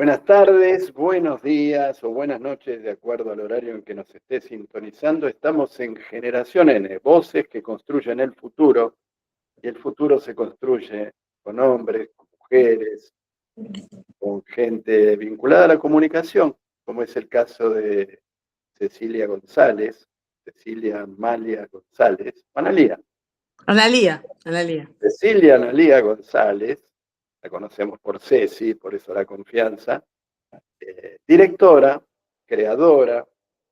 Buenas tardes, buenos días o buenas noches, de acuerdo al horario en que nos esté sintonizando. Estamos en Generación N, voces que construyen el futuro, y el futuro se construye con hombres, con mujeres, con gente vinculada a la comunicación, como es el caso de Cecilia González, Cecilia Amalia González, Analía. Analía. Cecilia Analía González, la conocemos por Ceci, por eso la confianza, directora, creadora,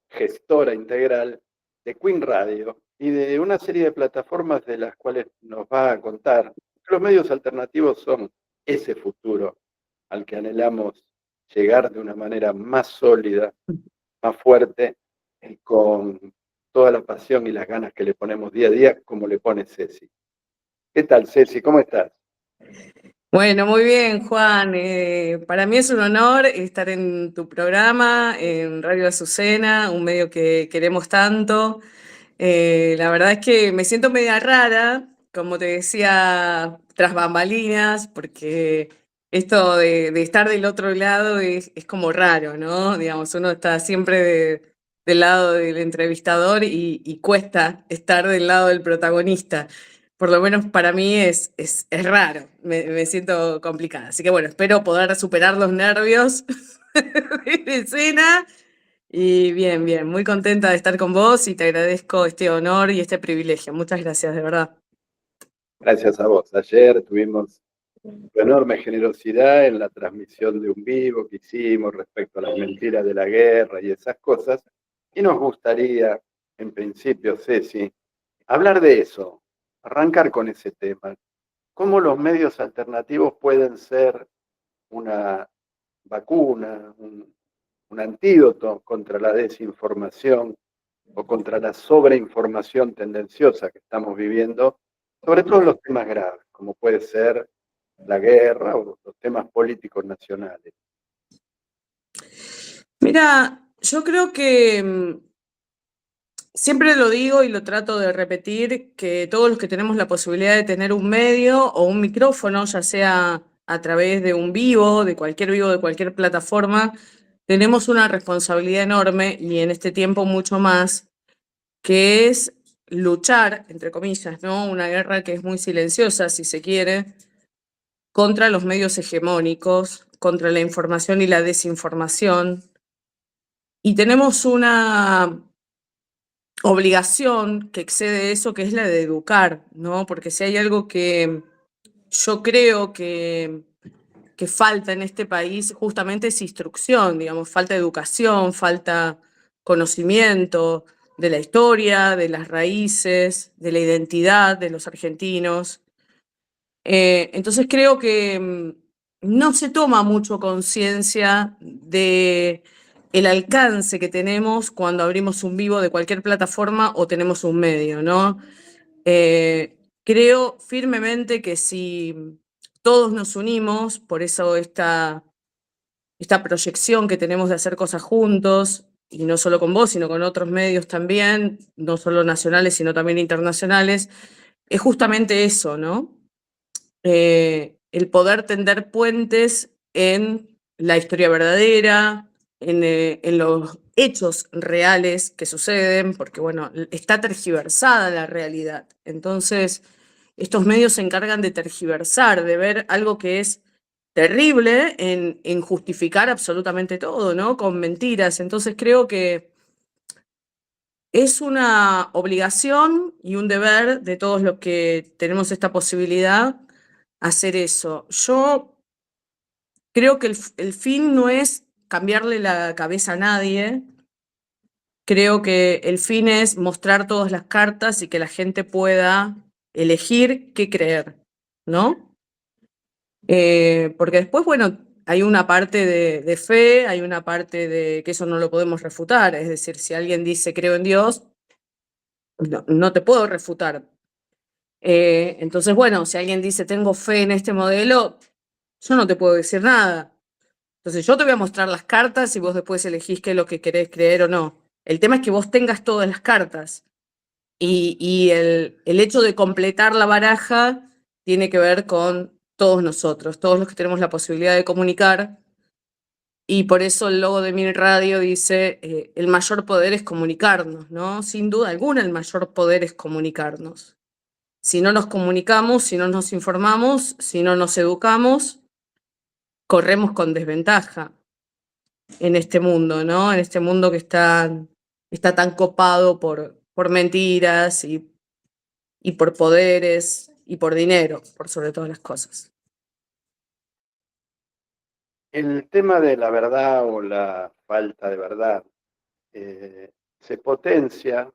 gestora integral de Queen Radio y de una serie de plataformas de las cuales nos va a contar. Los medios alternativos son ese futuro al que anhelamos llegar de una manera más sólida, más fuerte y con toda la pasión y las ganas que le ponemos día a día, como le pone Ceci. ¿Qué tal, Ceci? ¿Cómo estás? Bueno, muy bien, Juan. Para mí es un honor estar en tu programa, en Radio Azucena, un medio que queremos tanto. La verdad es que me siento media rara, como te decía, tras bambalinas, porque esto de estar del otro lado es como raro, ¿no? Digamos, uno está siempre del lado del entrevistador y cuesta estar del lado del protagonista. Por lo menos para mí es raro, me siento complicada. Así que bueno, espero poder superar los nervios de escena. Y bien, muy contenta de estar con vos y te agradezco este honor y este privilegio. Muchas gracias, de verdad. Gracias a vos. Ayer tuvimos tu enorme generosidad en la transmisión de un vivo que hicimos respecto a las mentiras de la guerra y esas cosas. Y nos gustaría, en principio, Ceci, hablar de eso, arrancar con ese tema. ¿Cómo los medios alternativos pueden ser una vacuna, un antídoto contra la desinformación o contra la sobreinformación tendenciosa que estamos viviendo, sobre todo en los temas graves, como puede ser la guerra o los temas políticos nacionales? Mira, yo creo que siempre lo digo y lo trato de repetir, que todos los que tenemos la posibilidad de tener un medio o un micrófono, ya sea a través de un vivo, de cualquier plataforma, tenemos una responsabilidad enorme y en este tiempo mucho más, que es luchar, entre comillas, ¿no? Una guerra que es muy silenciosa, si se quiere, contra los medios hegemónicos, contra la información y la desinformación. Y tenemos una obligación que excede eso, que es la de educar, ¿no? Porque si hay algo que yo creo que falta en este país, justamente es instrucción, digamos, falta educación, falta conocimiento de la historia, de las raíces, de la identidad de los argentinos. Entonces creo que no se toma mucho conciencia de el alcance que tenemos cuando abrimos un vivo de cualquier plataforma o tenemos un medio, ¿no? Creo firmemente que si todos nos unimos, por eso esta proyección que tenemos de hacer cosas juntos, y no solo con vos, sino con otros medios también, no solo nacionales, sino también internacionales, es justamente eso, ¿no? El poder tender puentes en la historia verdadera, en los hechos reales que suceden, porque bueno, está tergiversada la realidad. Entonces, estos medios se encargan de tergiversar, de ver algo que es terrible en justificar absolutamente todo, ¿no? Con mentiras. Entonces creo que es una obligación y un deber de todos los que tenemos esta posibilidad hacer eso. Yo creo que el fin no es cambiarle la cabeza a nadie. Creo que el fin es mostrar todas las cartas y que la gente pueda elegir qué creer, ¿no? Porque después, bueno, hay una parte de fe, hay una parte de que eso no lo podemos refutar. Es decir, si alguien dice creo en Dios, no te puedo refutar. Entonces, bueno, si alguien dice tengo fe en este modelo, yo no te puedo decir nada. Entonces yo te voy a mostrar las cartas y vos después elegís qué es lo que querés creer o no. El tema es que vos tengas todas las cartas. Y el hecho de completar la baraja tiene que ver con todos nosotros, todos los que tenemos la posibilidad de comunicar, Y por eso el logo de mi radio dice, el mayor poder es comunicarnos, ¿no? Sin duda alguna, el mayor poder es comunicarnos. Si no nos comunicamos, si no nos informamos, si no nos educamos, corremos con desventaja en este mundo, ¿no? En este mundo que está tan copado por mentiras y por poderes y por dinero, por sobre todas las cosas. El tema de la verdad o la falta de verdad se potencia,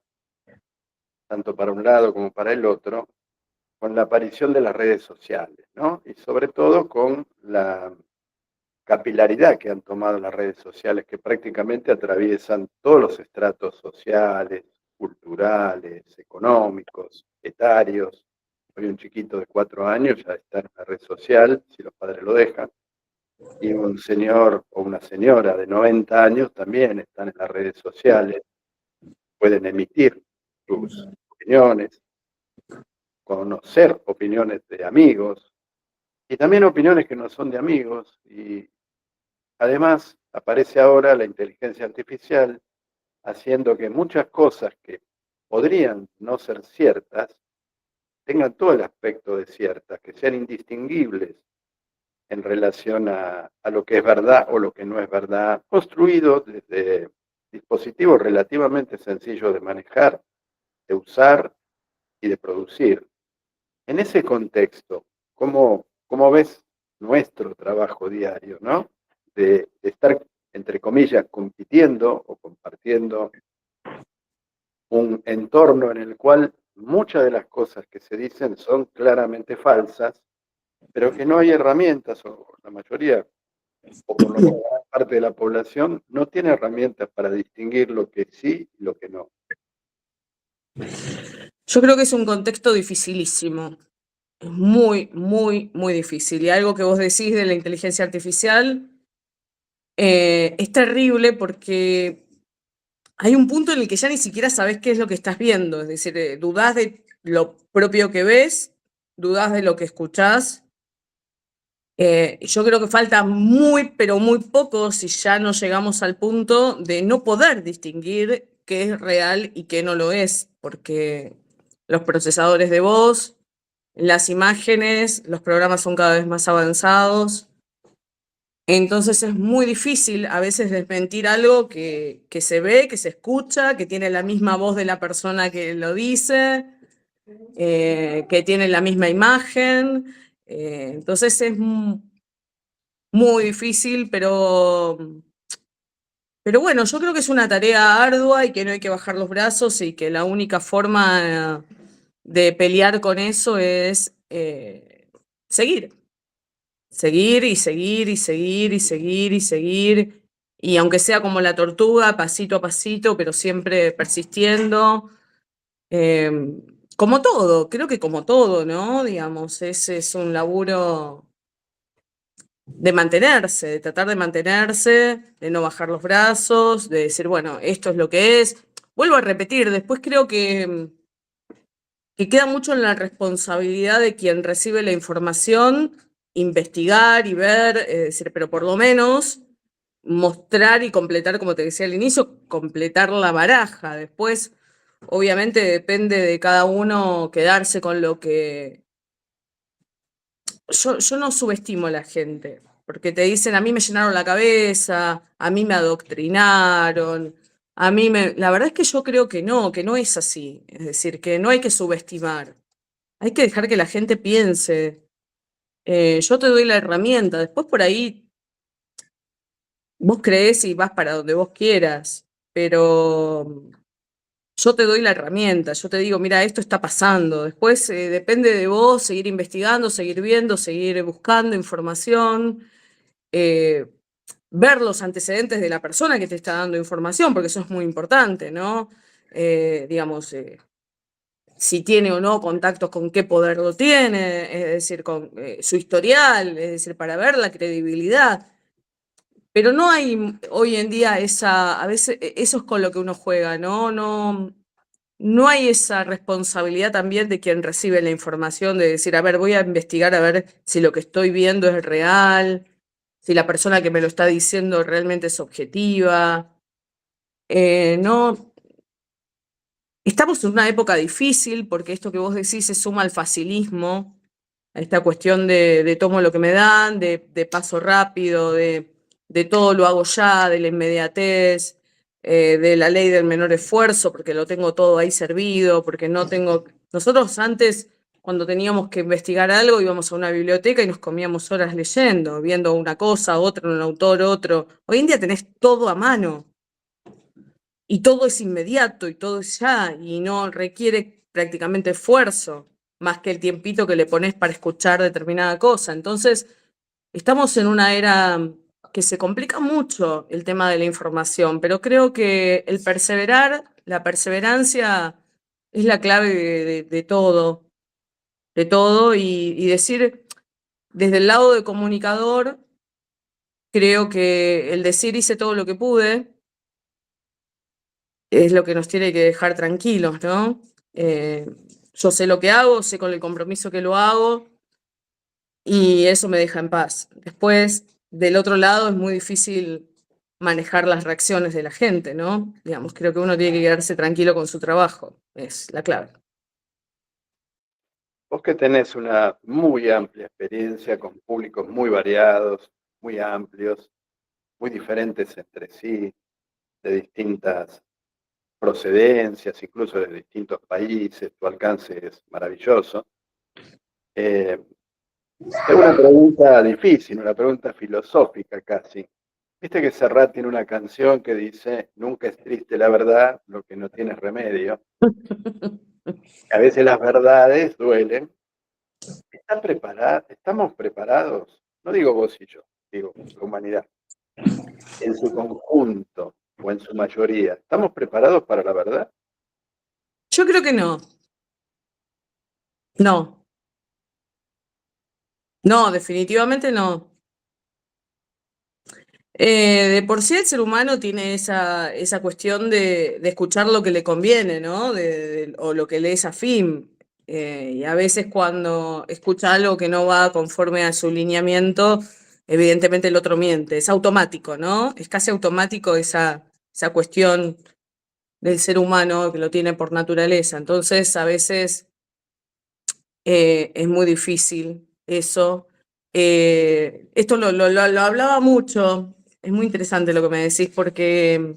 tanto para un lado como para el otro, con la aparición de las redes sociales, ¿no? Y sobre todo con la capilaridad que han tomado las redes sociales, que prácticamente atraviesan todos los estratos sociales, culturales, económicos, etarios. Hoy un chiquito de 4 años ya está en una red social, si los padres lo dejan, y un señor o una señora de 90 años también están en las redes sociales, pueden emitir sus opiniones, conocer opiniones de amigos y también opiniones que no son de amigos. Y además aparece ahora la inteligencia artificial haciendo que muchas cosas que podrían no ser ciertas tengan todo el aspecto de ciertas, que sean indistinguibles en relación a lo que es verdad o lo que no es verdad, construido desde dispositivos relativamente sencillos de manejar, de usar y de producir. En ese contexto, ¿cómo ves nuestro trabajo diario, ¿no? De estar, entre comillas, compitiendo o compartiendo un entorno en el cual muchas de las cosas que se dicen son claramente falsas, pero que no hay herramientas, o la mayoría, o por lo menos gran parte de la población, no tiene herramientas para distinguir lo que sí y lo que no? Yo creo que es un contexto dificilísimo. Es muy, muy, muy difícil. Y algo que vos decís de la inteligencia artificial es terrible porque hay un punto en el que ya ni siquiera sabés qué es lo que estás viendo. Es decir, dudás de lo propio que ves, dudás de lo que escuchás. Yo creo que falta muy, pero muy poco si ya no llegamos al punto de no poder distinguir qué es real y qué no lo es, porque los procesadores de voz, las imágenes, los programas son cada vez más avanzados. Entonces es muy difícil a veces desmentir algo que se ve, que se escucha, que tiene la misma voz de la persona que lo dice, que tiene la misma imagen. Entonces es muy difícil, pero bueno, yo creo que es una tarea ardua y que no hay que bajar los brazos y que la única forma de pelear con eso es seguir. Seguir y seguir y seguir y seguir y seguir. Y aunque sea como la tortuga, pasito a pasito, pero siempre persistiendo. Como todo, creo que como todo, ¿no? Digamos, ese es un laburo de mantenerse, de tratar de mantenerse, de no bajar los brazos, de decir, bueno, esto es lo que es. Vuelvo a repetir, después creo que queda mucho en la responsabilidad de quien recibe la información, investigar y ver, es decir, pero por lo menos mostrar y completar, como te decía al inicio, completar la baraja. Después, obviamente, depende de cada uno quedarse con lo que... Yo no subestimo a la gente, porque te dicen, a mí me llenaron la cabeza, a mí me adoctrinaron, La verdad es que yo creo que no es así. Es decir, que no hay que subestimar. Hay que dejar que la gente piense. Yo te doy la herramienta, después por ahí vos creés y vas para donde vos quieras, pero yo te doy la herramienta, yo te digo, mira, esto está pasando. Después depende de vos seguir investigando, seguir viendo, seguir buscando información, ver los antecedentes de la persona que te está dando información, porque eso es muy importante, ¿no? Digamos, si tiene o no contactos, con qué poder lo tiene, es decir, con su historial, es decir, para ver la credibilidad. Pero no hay hoy en día a veces eso es con lo que uno juega, ¿no? No hay esa responsabilidad también de quien recibe la información de decir, a ver, voy a investigar a ver si lo que estoy viendo es real. si la persona que me lo está diciendo realmente es objetiva. No, estamos en una época difícil porque esto que vos decís se suma al facilismo, a esta cuestión de tomo lo que me dan, de paso rápido, de todo lo hago ya, de la inmediatez, de la ley del menor esfuerzo, porque lo tengo todo ahí servido, porque no tengo... Nosotros antes, cuando teníamos que investigar algo, íbamos a una biblioteca y nos comíamos horas leyendo, viendo una cosa, otra, un autor, otro. Hoy en día tenés todo a mano. Y todo es inmediato y todo es ya y no requiere prácticamente esfuerzo, más que el tiempito que le pones para escuchar determinada cosa. Entonces, estamos en una era que se complica mucho el tema de la información, pero creo que el perseverar, la perseverancia es la clave de todo y decir, desde el lado de comunicador, creo que el decir hice todo lo que pude, es lo que nos tiene que dejar tranquilos, ¿no? Yo sé lo que hago, sé con el compromiso que lo hago y eso me deja en paz. Después, del otro lado, es muy difícil manejar las reacciones de la gente, ¿no? Digamos, creo que uno tiene que quedarse tranquilo con su trabajo, es la clave. Vos que tenés una muy amplia experiencia con públicos muy variados, muy amplios, muy diferentes entre sí, de distintas procedencias, incluso de distintos países, tu alcance es maravilloso. Es una pregunta difícil, una pregunta filosófica casi. Viste que Serrat tiene una canción que dice, nunca es triste la verdad, lo que no tiene remedio. A veces las verdades duelen. ¿Estamos preparados? No digo vos y yo, digo la humanidad. En su conjunto o en su mayoría, ¿estamos preparados para la verdad? Yo creo que no. No. No, definitivamente no. De por sí el ser humano tiene esa cuestión de escuchar lo que le conviene, ¿no? O lo que le es afín. Y a veces cuando escucha algo que no va conforme a su lineamiento, evidentemente el otro miente. Es automático, ¿no? Es casi automático esa cuestión del ser humano que lo tiene por naturaleza. Entonces, a veces es muy difícil eso. Esto lo hablaba mucho, es muy interesante lo que me decís porque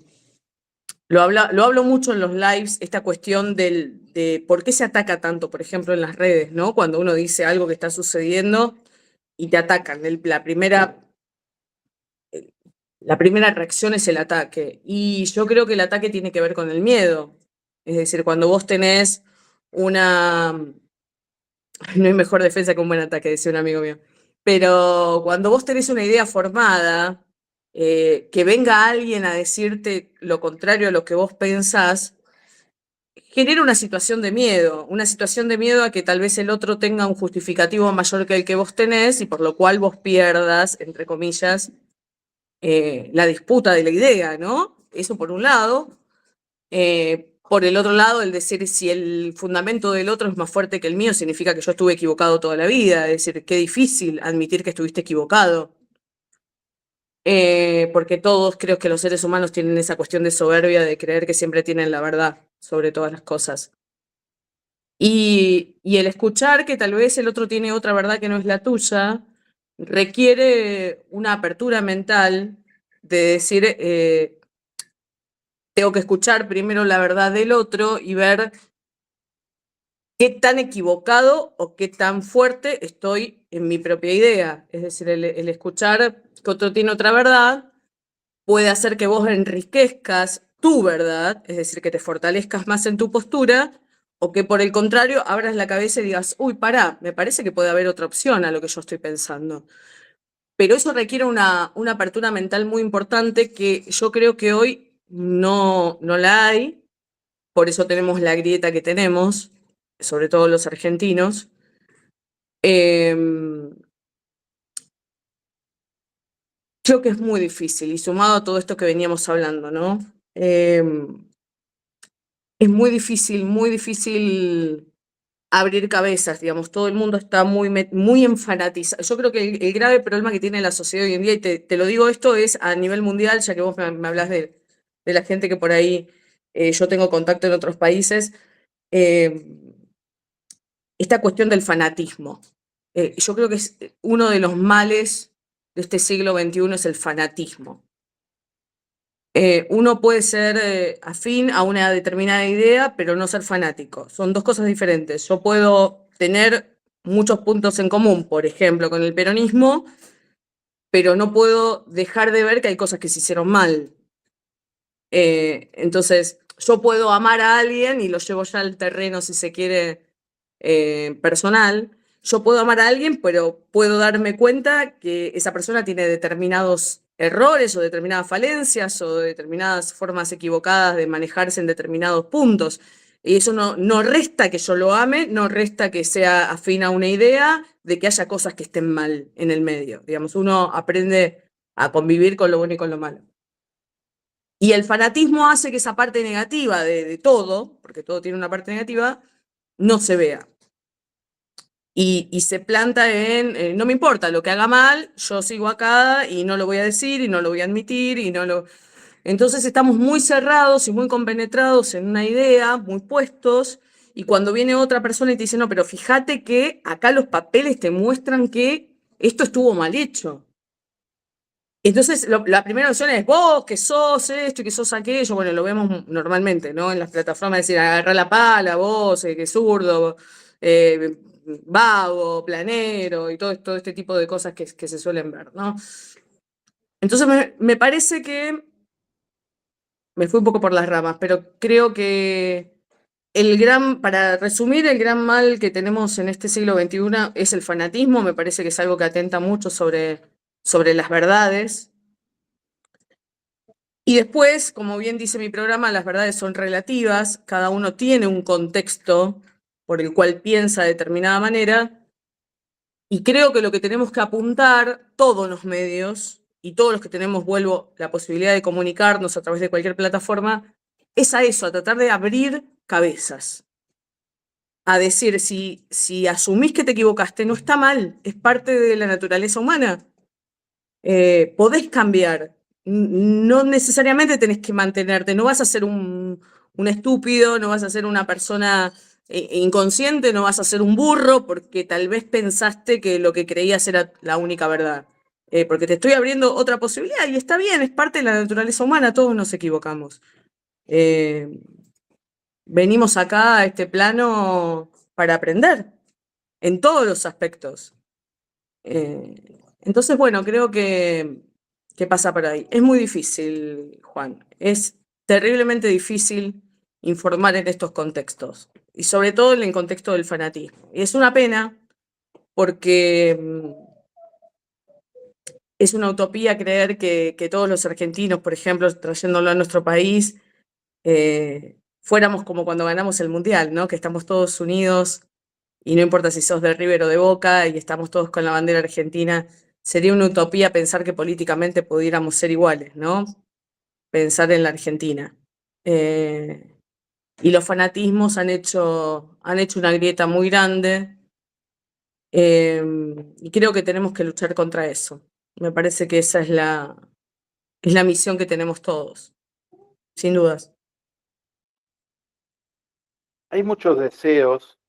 lo hablo mucho en los lives, esta cuestión de por qué se ataca tanto, por ejemplo, en las redes, ¿no? Cuando uno dice algo que está sucediendo y te atacan. La primera reacción es el ataque. Y yo creo que el ataque tiene que ver con el miedo. Es decir, cuando vos tenés una... No hay mejor defensa que un buen ataque, decía un amigo mío. Pero cuando vos tenés una idea formada, que venga alguien a decirte lo contrario a lo que vos pensás, genera una situación de miedo a que tal vez el otro tenga un justificativo mayor que el que vos tenés y por lo cual vos pierdas, entre comillas, la disputa de la idea, ¿no? Eso por un lado. Por el otro lado, el decir si el fundamento del otro es más fuerte que el mío significa que yo estuve equivocado toda la vida. Es decir, qué difícil admitir que estuviste equivocado. Porque todos creo que los seres humanos tienen esa cuestión de soberbia de creer que siempre tienen la verdad sobre todas las cosas. Y el escuchar que tal vez el otro tiene otra verdad que no es la tuya, requiere una apertura mental de decir, tengo que escuchar primero la verdad del otro y ver qué tan equivocado o qué tan fuerte estoy en mi propia idea. Es decir, el escuchar que otro tiene otra verdad puede hacer que vos enriquezcas tu verdad, es decir, que te fortalezcas más en tu postura, o que por el contrario abras la cabeza y digas, uy, pará, me parece que puede haber otra opción a lo que yo estoy pensando. Pero eso requiere una apertura mental muy importante que yo creo que hoy no la hay, por eso tenemos la grieta que tenemos, sobre todo los argentinos. Creo que es muy difícil, y sumado a todo esto que veníamos hablando, ¿no? Es muy difícil abrir cabezas, digamos, todo el mundo está muy enfanatizado. Yo creo que el grave problema que tiene la sociedad hoy en día, y te lo digo esto, es a nivel mundial, ya que vos me hablás de la gente que por ahí yo tengo contacto en otros países, esta cuestión del fanatismo. Yo creo que es uno de los males de este siglo XXI es el fanatismo. Uno puede ser afín a una determinada idea, pero no ser fanático. Son dos cosas diferentes. Yo puedo tener muchos puntos en común, por ejemplo, con el peronismo, pero no puedo dejar de ver que hay cosas que se hicieron mal. Entonces, yo puedo amar a alguien y lo llevo ya al terreno, si se quiere, personal. Yo puedo amar a alguien, pero puedo darme cuenta que esa persona tiene determinados errores o determinadas falencias o determinadas formas equivocadas de manejarse en determinados puntos. Y eso no resta que yo lo ame, no resta que sea afín a una idea de que haya cosas que estén mal en el medio. Digamos, uno aprende a convivir con lo bueno y con lo malo. Y el fanatismo hace que esa parte negativa de todo, porque todo tiene una parte negativa, no se vea. Y se planta en, no me importa, lo que haga mal, yo sigo acá y no lo voy a decir y no lo voy a admitir y no lo... Entonces estamos muy cerrados y muy compenetrados en una idea, muy puestos, y cuando viene otra persona y te dice, no, pero fíjate que acá los papeles te muestran que esto estuvo mal hecho. Entonces, la primera opción es vos, que sos esto y que sos aquello. Bueno, lo vemos normalmente, ¿no? En las plataformas, decir, agarrá la pala, vos, que zurdo, vago, planero y todo este tipo de cosas que se suelen ver, ¿no? Entonces, me parece que me fui un poco por las ramas, pero creo que para resumir, el gran mal que tenemos en este siglo XXI es el fanatismo. Me parece que es algo que atenta mucho sobre las verdades. Y después, como bien dice mi programa, las verdades son relativas, cada uno tiene un contexto por el cual piensa de determinada manera, y creo que lo que tenemos que apuntar, todos los medios, y todos los que tenemos, vuelvo, la posibilidad de comunicarnos a través de cualquier plataforma, es a eso, a tratar de abrir cabezas. A decir, si asumís que te equivocaste, no está mal, es parte de la naturaleza humana. Podés cambiar, no necesariamente tenés que mantenerte, no vas a ser un estúpido, no vas a ser una persona inconsciente, no vas a ser un burro porque tal vez pensaste que lo que creías era la única verdad. Porque te estoy abriendo otra posibilidad y está bien, es parte de la naturaleza humana, todos nos equivocamos. Venimos acá a este plano para aprender en todos los aspectos. Entonces, bueno, creo que pasa por ahí. Es muy difícil, Juan. Es terriblemente difícil informar en estos contextos. Y sobre todo en el contexto del fanatismo. Y es una pena porque es una utopía creer que todos los argentinos, por ejemplo, trayéndolo a nuestro país, fuéramos como cuando ganamos el Mundial, ¿no? Que estamos todos unidos y no importa si sos de River o de Boca y estamos todos con la bandera argentina. Sería una utopía pensar que políticamente pudiéramos ser iguales, ¿no? Pensar en la Argentina. Y los fanatismos han hecho una grieta muy grande y creo que tenemos que luchar contra eso. Me parece que esa es la misión que tenemos todos, sin dudas. Hay muchos deseos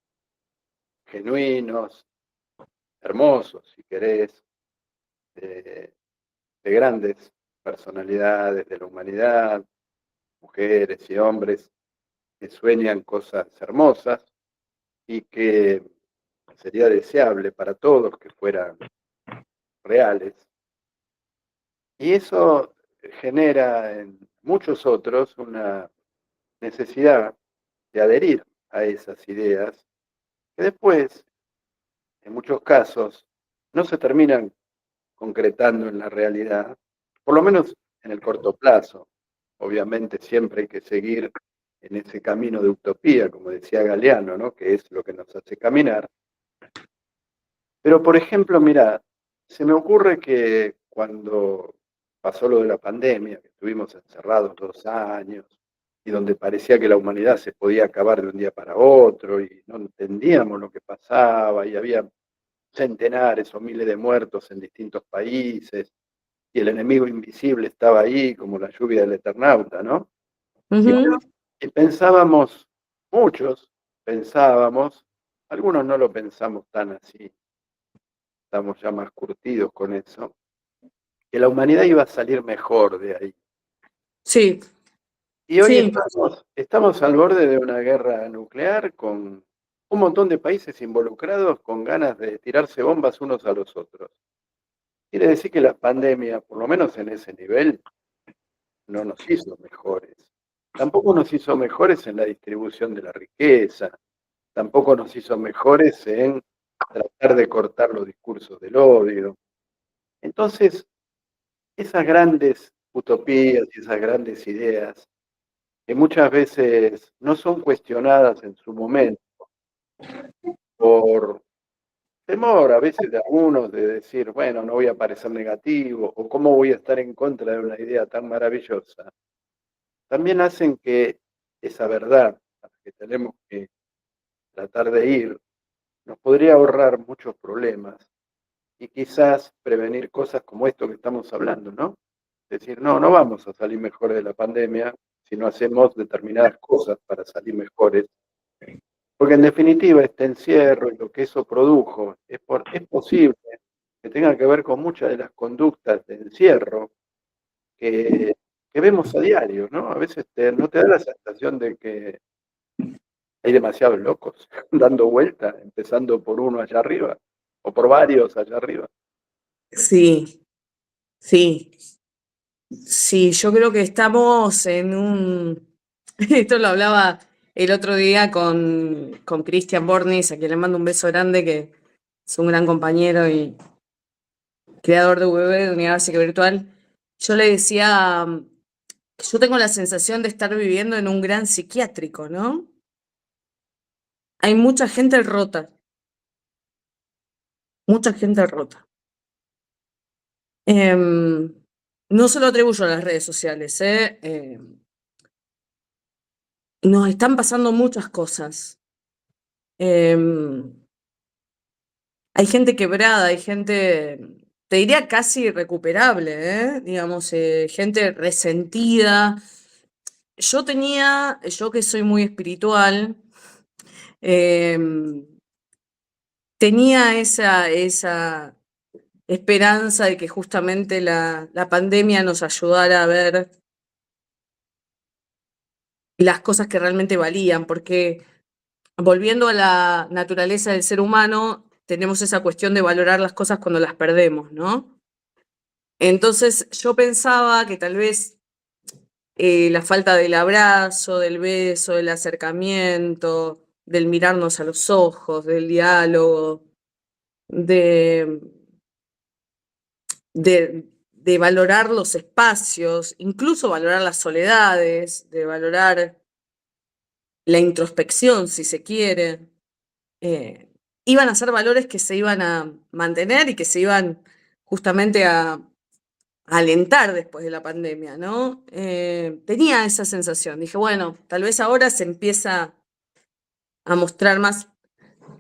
genuinos, hermosos, si querés, de grandes personalidades de la humanidad, mujeres y hombres que sueñan cosas hermosas y que sería deseable para todos que fueran reales. Y eso genera en muchos otros una necesidad de adherir a esas ideas que después, en muchos casos, no se terminan concretando en la realidad, por lo menos en el corto plazo. Obviamente siempre hay que seguir en ese camino de utopía, como decía Galeano, ¿no? Que es lo que nos hace caminar. Pero, por ejemplo, mira, se me ocurre que cuando pasó lo de la pandemia, que estuvimos encerrados 2 años, y donde parecía que la humanidad se podía acabar de un día para otro y no entendíamos lo que pasaba y había centenares o miles de muertos en distintos países y el enemigo invisible estaba ahí como la lluvia del Eternauta, ¿no? Y bueno, y pensábamos, muchos pensábamos, algunos no lo pensamos tan así, estamos ya más curtidos con eso, que la humanidad iba a salir mejor de ahí. Sí, Y hoy sí, estamos al borde de una guerra nuclear con un montón de países involucrados con ganas de tirarse bombas unos a los otros. Quiere decir que la pandemia, por lo menos en ese nivel, no nos hizo mejores. Tampoco nos hizo mejores en la distribución de la riqueza, tampoco nos hizo mejores en tratar de cortar los discursos del odio. Entonces, esas grandes utopías y esas grandes ideas que muchas veces no son cuestionadas en su momento por temor a veces de algunos de decir, bueno, no voy a parecer negativo o cómo voy a estar en contra de una idea tan maravillosa, también hacen que esa verdad a la que tenemos que tratar de ir nos podría ahorrar muchos problemas y quizás prevenir cosas como esto que estamos hablando, ¿no? Es decir, no vamos a salir mejores de la pandemia si no hacemos determinadas cosas para salir mejores. Porque en definitiva este encierro y lo que eso produjo es posible que tenga que ver con muchas de las conductas de encierro que, que vemos a diario, ¿no? A veces no te da la sensación de que hay demasiados locos dando vueltas, empezando por uno allá arriba o por varios allá arriba. sí, sí. Sí, yo creo que estamos en un... Esto lo hablaba el otro día con Christian Bornis, a quien le mando un beso grande, que es un gran compañero y creador de UBB, de Unidad Básica Virtual. Yo le decía que yo tengo la sensación de estar viviendo en un gran psiquiátrico, ¿no? Hay mucha gente rota, mucha gente rota. No se lo atribuyo a las redes sociales, ¿eh? Nos están pasando muchas cosas. Hay gente quebrada, hay gente, te diría casi irrecuperable, ¿eh? Digamos, gente resentida. Yo que soy muy espiritual, em, tenía esa esperanza de que justamente la pandemia nos ayudara a ver las cosas que realmente valían, porque volviendo a la naturaleza del ser humano, tenemos esa cuestión de valorar las cosas cuando las perdemos, ¿no? Entonces yo pensaba que tal vez la falta del abrazo, del beso, del acercamiento, del mirarnos a los ojos, del diálogo, de, de valorar los espacios, incluso valorar las soledades, de valorar la introspección, si se quiere, iban a ser valores que se iban a mantener y que se iban justamente a alentar después de la pandemia, ¿no? Tenía esa sensación. Dije, bueno, tal vez ahora se empieza a mostrar más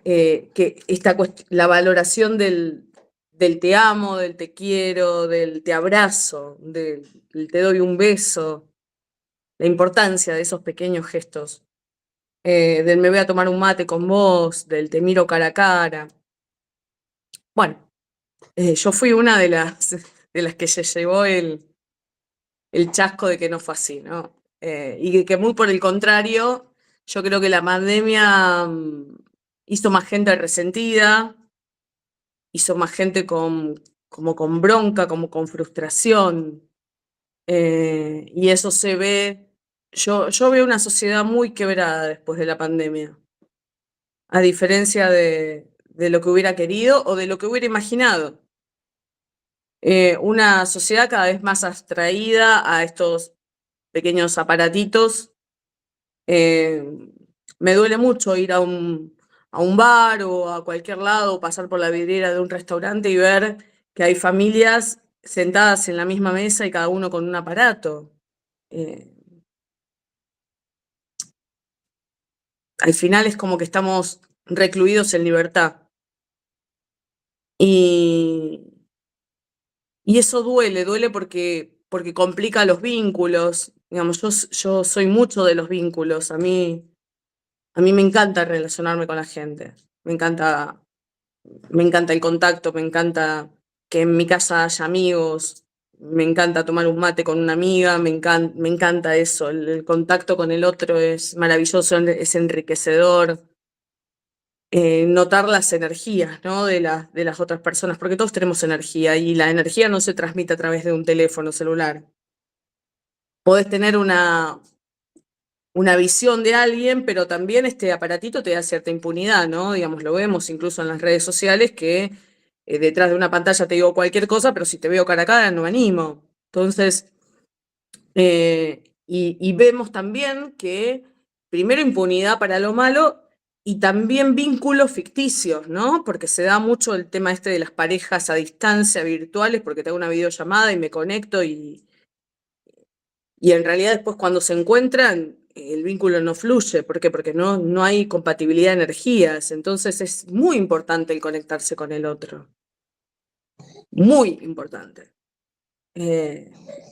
que la valoración del te amo, del te quiero, del te abrazo, del te doy un beso, la importancia de esos pequeños gestos, del me voy a tomar un mate con vos, del te miro cara a cara. Bueno, yo fui una de las que se llevó el chasco de que no fue así, ¿no? Y que muy por el contrario, yo creo que la pandemia hizo más gente resentida, hizo más gente como con bronca, como con frustración, y eso se ve, yo veo una sociedad muy quebrada después de la pandemia, a diferencia de lo que hubiera querido o de lo que hubiera imaginado. Una sociedad cada vez más abstraída a estos pequeños aparatitos. Me duele mucho ir a un bar o a cualquier lado, pasar por la vidriera de un restaurante y ver que hay familias sentadas en la misma mesa y cada uno con un aparato. Eh, al final es como que estamos recluidos en libertad. Y eso duele porque complica los vínculos. Digamos, yo soy mucho de los vínculos. A mí me encanta relacionarme con la gente. Me encanta el contacto, me encanta que en mi casa haya amigos, me encanta tomar un mate con una amiga, me encanta eso. El contacto con el otro es maravilloso, es enriquecedor. Notar las energías, ¿no? de las otras personas, porque todos tenemos energía y la energía no se transmite a través de un teléfono celular. Podés tener una visión de alguien, pero también este aparatito te da cierta impunidad, ¿no? Digamos, lo vemos incluso en las redes sociales que detrás de una pantalla te digo cualquier cosa, pero si te veo cara a cara no me animo. Entonces, y vemos también que primero impunidad para lo malo y también vínculos ficticios, ¿no? Porque se da mucho el tema este de las parejas a distancia virtuales, porque te hago una videollamada y me conecto y en realidad después cuando se encuentran el vínculo no fluye. ¿Por qué? Porque no hay compatibilidad de energías. Entonces es muy importante el conectarse con el otro. Muy importante.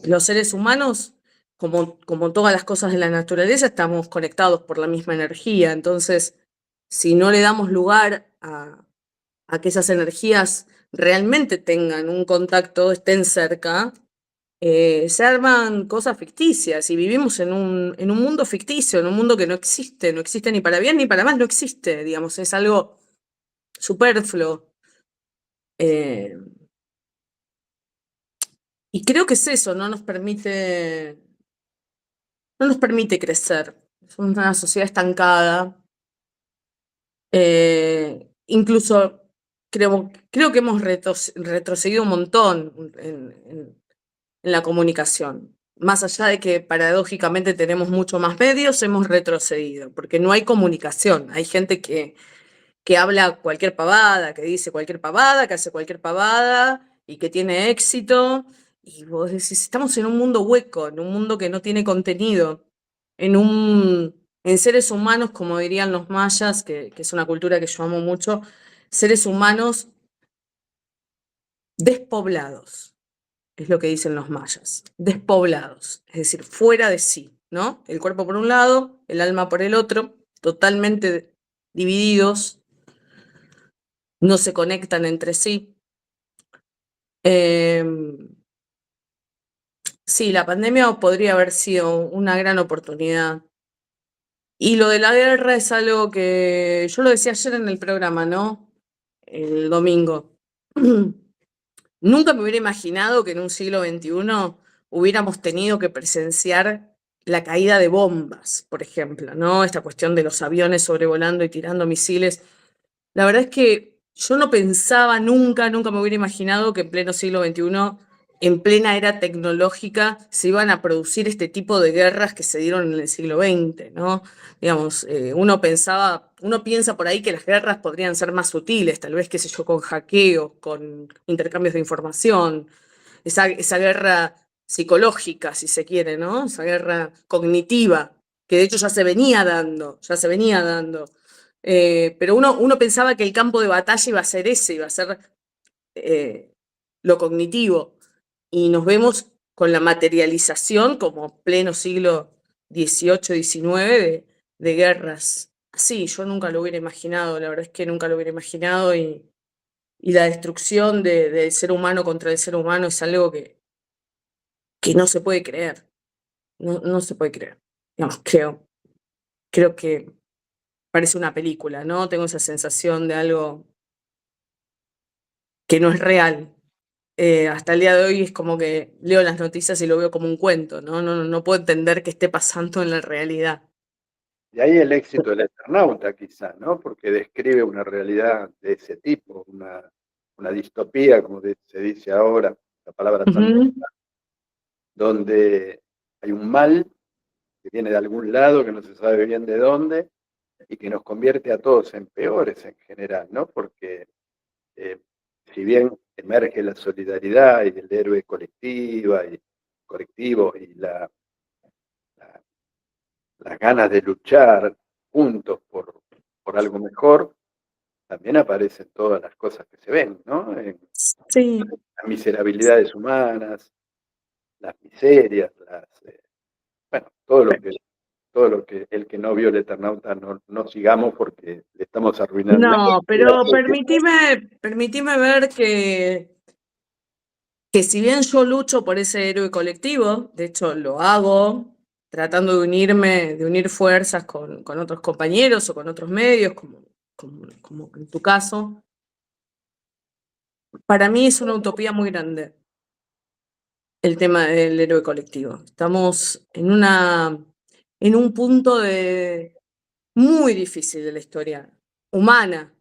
Los seres humanos, como todas las cosas de la naturaleza, estamos conectados por la misma energía. Entonces, si no le damos lugar a que esas energías realmente tengan un contacto, estén cerca, se arman cosas ficticias y vivimos en un mundo ficticio, en un mundo que no existe ni para bien ni para mal, no existe, digamos, es algo superfluo. Y creo que es eso, no nos permite crecer. Somos una sociedad estancada. Incluso creo que hemos retrocedido un montón en la comunicación. Más allá de que paradójicamente tenemos mucho más medios, hemos retrocedido, porque no hay comunicación. Hay gente que habla cualquier pavada, que dice cualquier pavada, que hace cualquier pavada y que tiene éxito. Y vos decís, estamos en un mundo hueco, en un mundo que no tiene contenido, en seres humanos, como dirían los mayas, que es una cultura que yo amo mucho, seres humanos despoblados, es lo que dicen los mayas, despoblados, es decir, fuera de sí, ¿no? El cuerpo por un lado, el alma por el otro, totalmente divididos, no se conectan entre sí. Sí, la pandemia podría haber sido una gran oportunidad. Y lo de la guerra es algo que yo lo decía ayer en el programa, ¿no? El domingo. Nunca me hubiera imaginado que en un siglo XXI hubiéramos tenido que presenciar la caída de bombas, por ejemplo, ¿no? Esta cuestión de los aviones sobrevolando y tirando misiles. La verdad es que yo no pensaba nunca me hubiera imaginado que en pleno siglo XXI, en plena era tecnológica, se iban a producir este tipo de guerras que se dieron en el siglo XX, ¿no? Digamos, uno piensa por ahí que las guerras podrían ser más sutiles, tal vez, qué sé yo, con hackeos, con intercambios de información, esa guerra psicológica, si se quiere, ¿no? Esa guerra cognitiva, que de hecho ya se venía dando. Pero uno pensaba que el campo de batalla iba a ser ese, iba a ser lo cognitivo. Y nos vemos con la materialización como pleno siglo XVIII, XIX de guerras. Sí, yo nunca lo hubiera imaginado, la verdad es que nunca lo hubiera imaginado y la destrucción del ser humano contra el ser humano es algo que no se puede creer. No se puede creer. Digamos, creo que parece una película, ¿no? Tengo esa sensación de algo que no es real. Hasta el día de hoy es como que leo las noticias y lo veo como un cuento, ¿no? No puedo entender qué esté pasando en la realidad. Y ahí el éxito del Eternauta, quizá, ¿no? Porque describe una realidad de ese tipo, una distopía, como se dice ahora, la palabra tan, donde hay un mal que viene de algún lado, que no se sabe bien de dónde, y que nos convierte a todos en peores en general, ¿no? Porque si bien emerge la solidaridad y el héroe colectivo y las ganas de luchar juntos por algo mejor, también aparecen todas las cosas que se ven, ¿no? Sí. Las miserabilidades humanas, las miserias, bueno, todo lo que el que no vio el Eternauta no sigamos porque le estamos arruinando. No, pero permitime ver que si bien yo lucho por ese héroe colectivo, de hecho lo hago, tratando de unir fuerzas con otros compañeros o con otros medios, como en tu caso, para mí es una utopía muy grande el tema del héroe colectivo. Estamos en un punto muy difícil de la historia humana,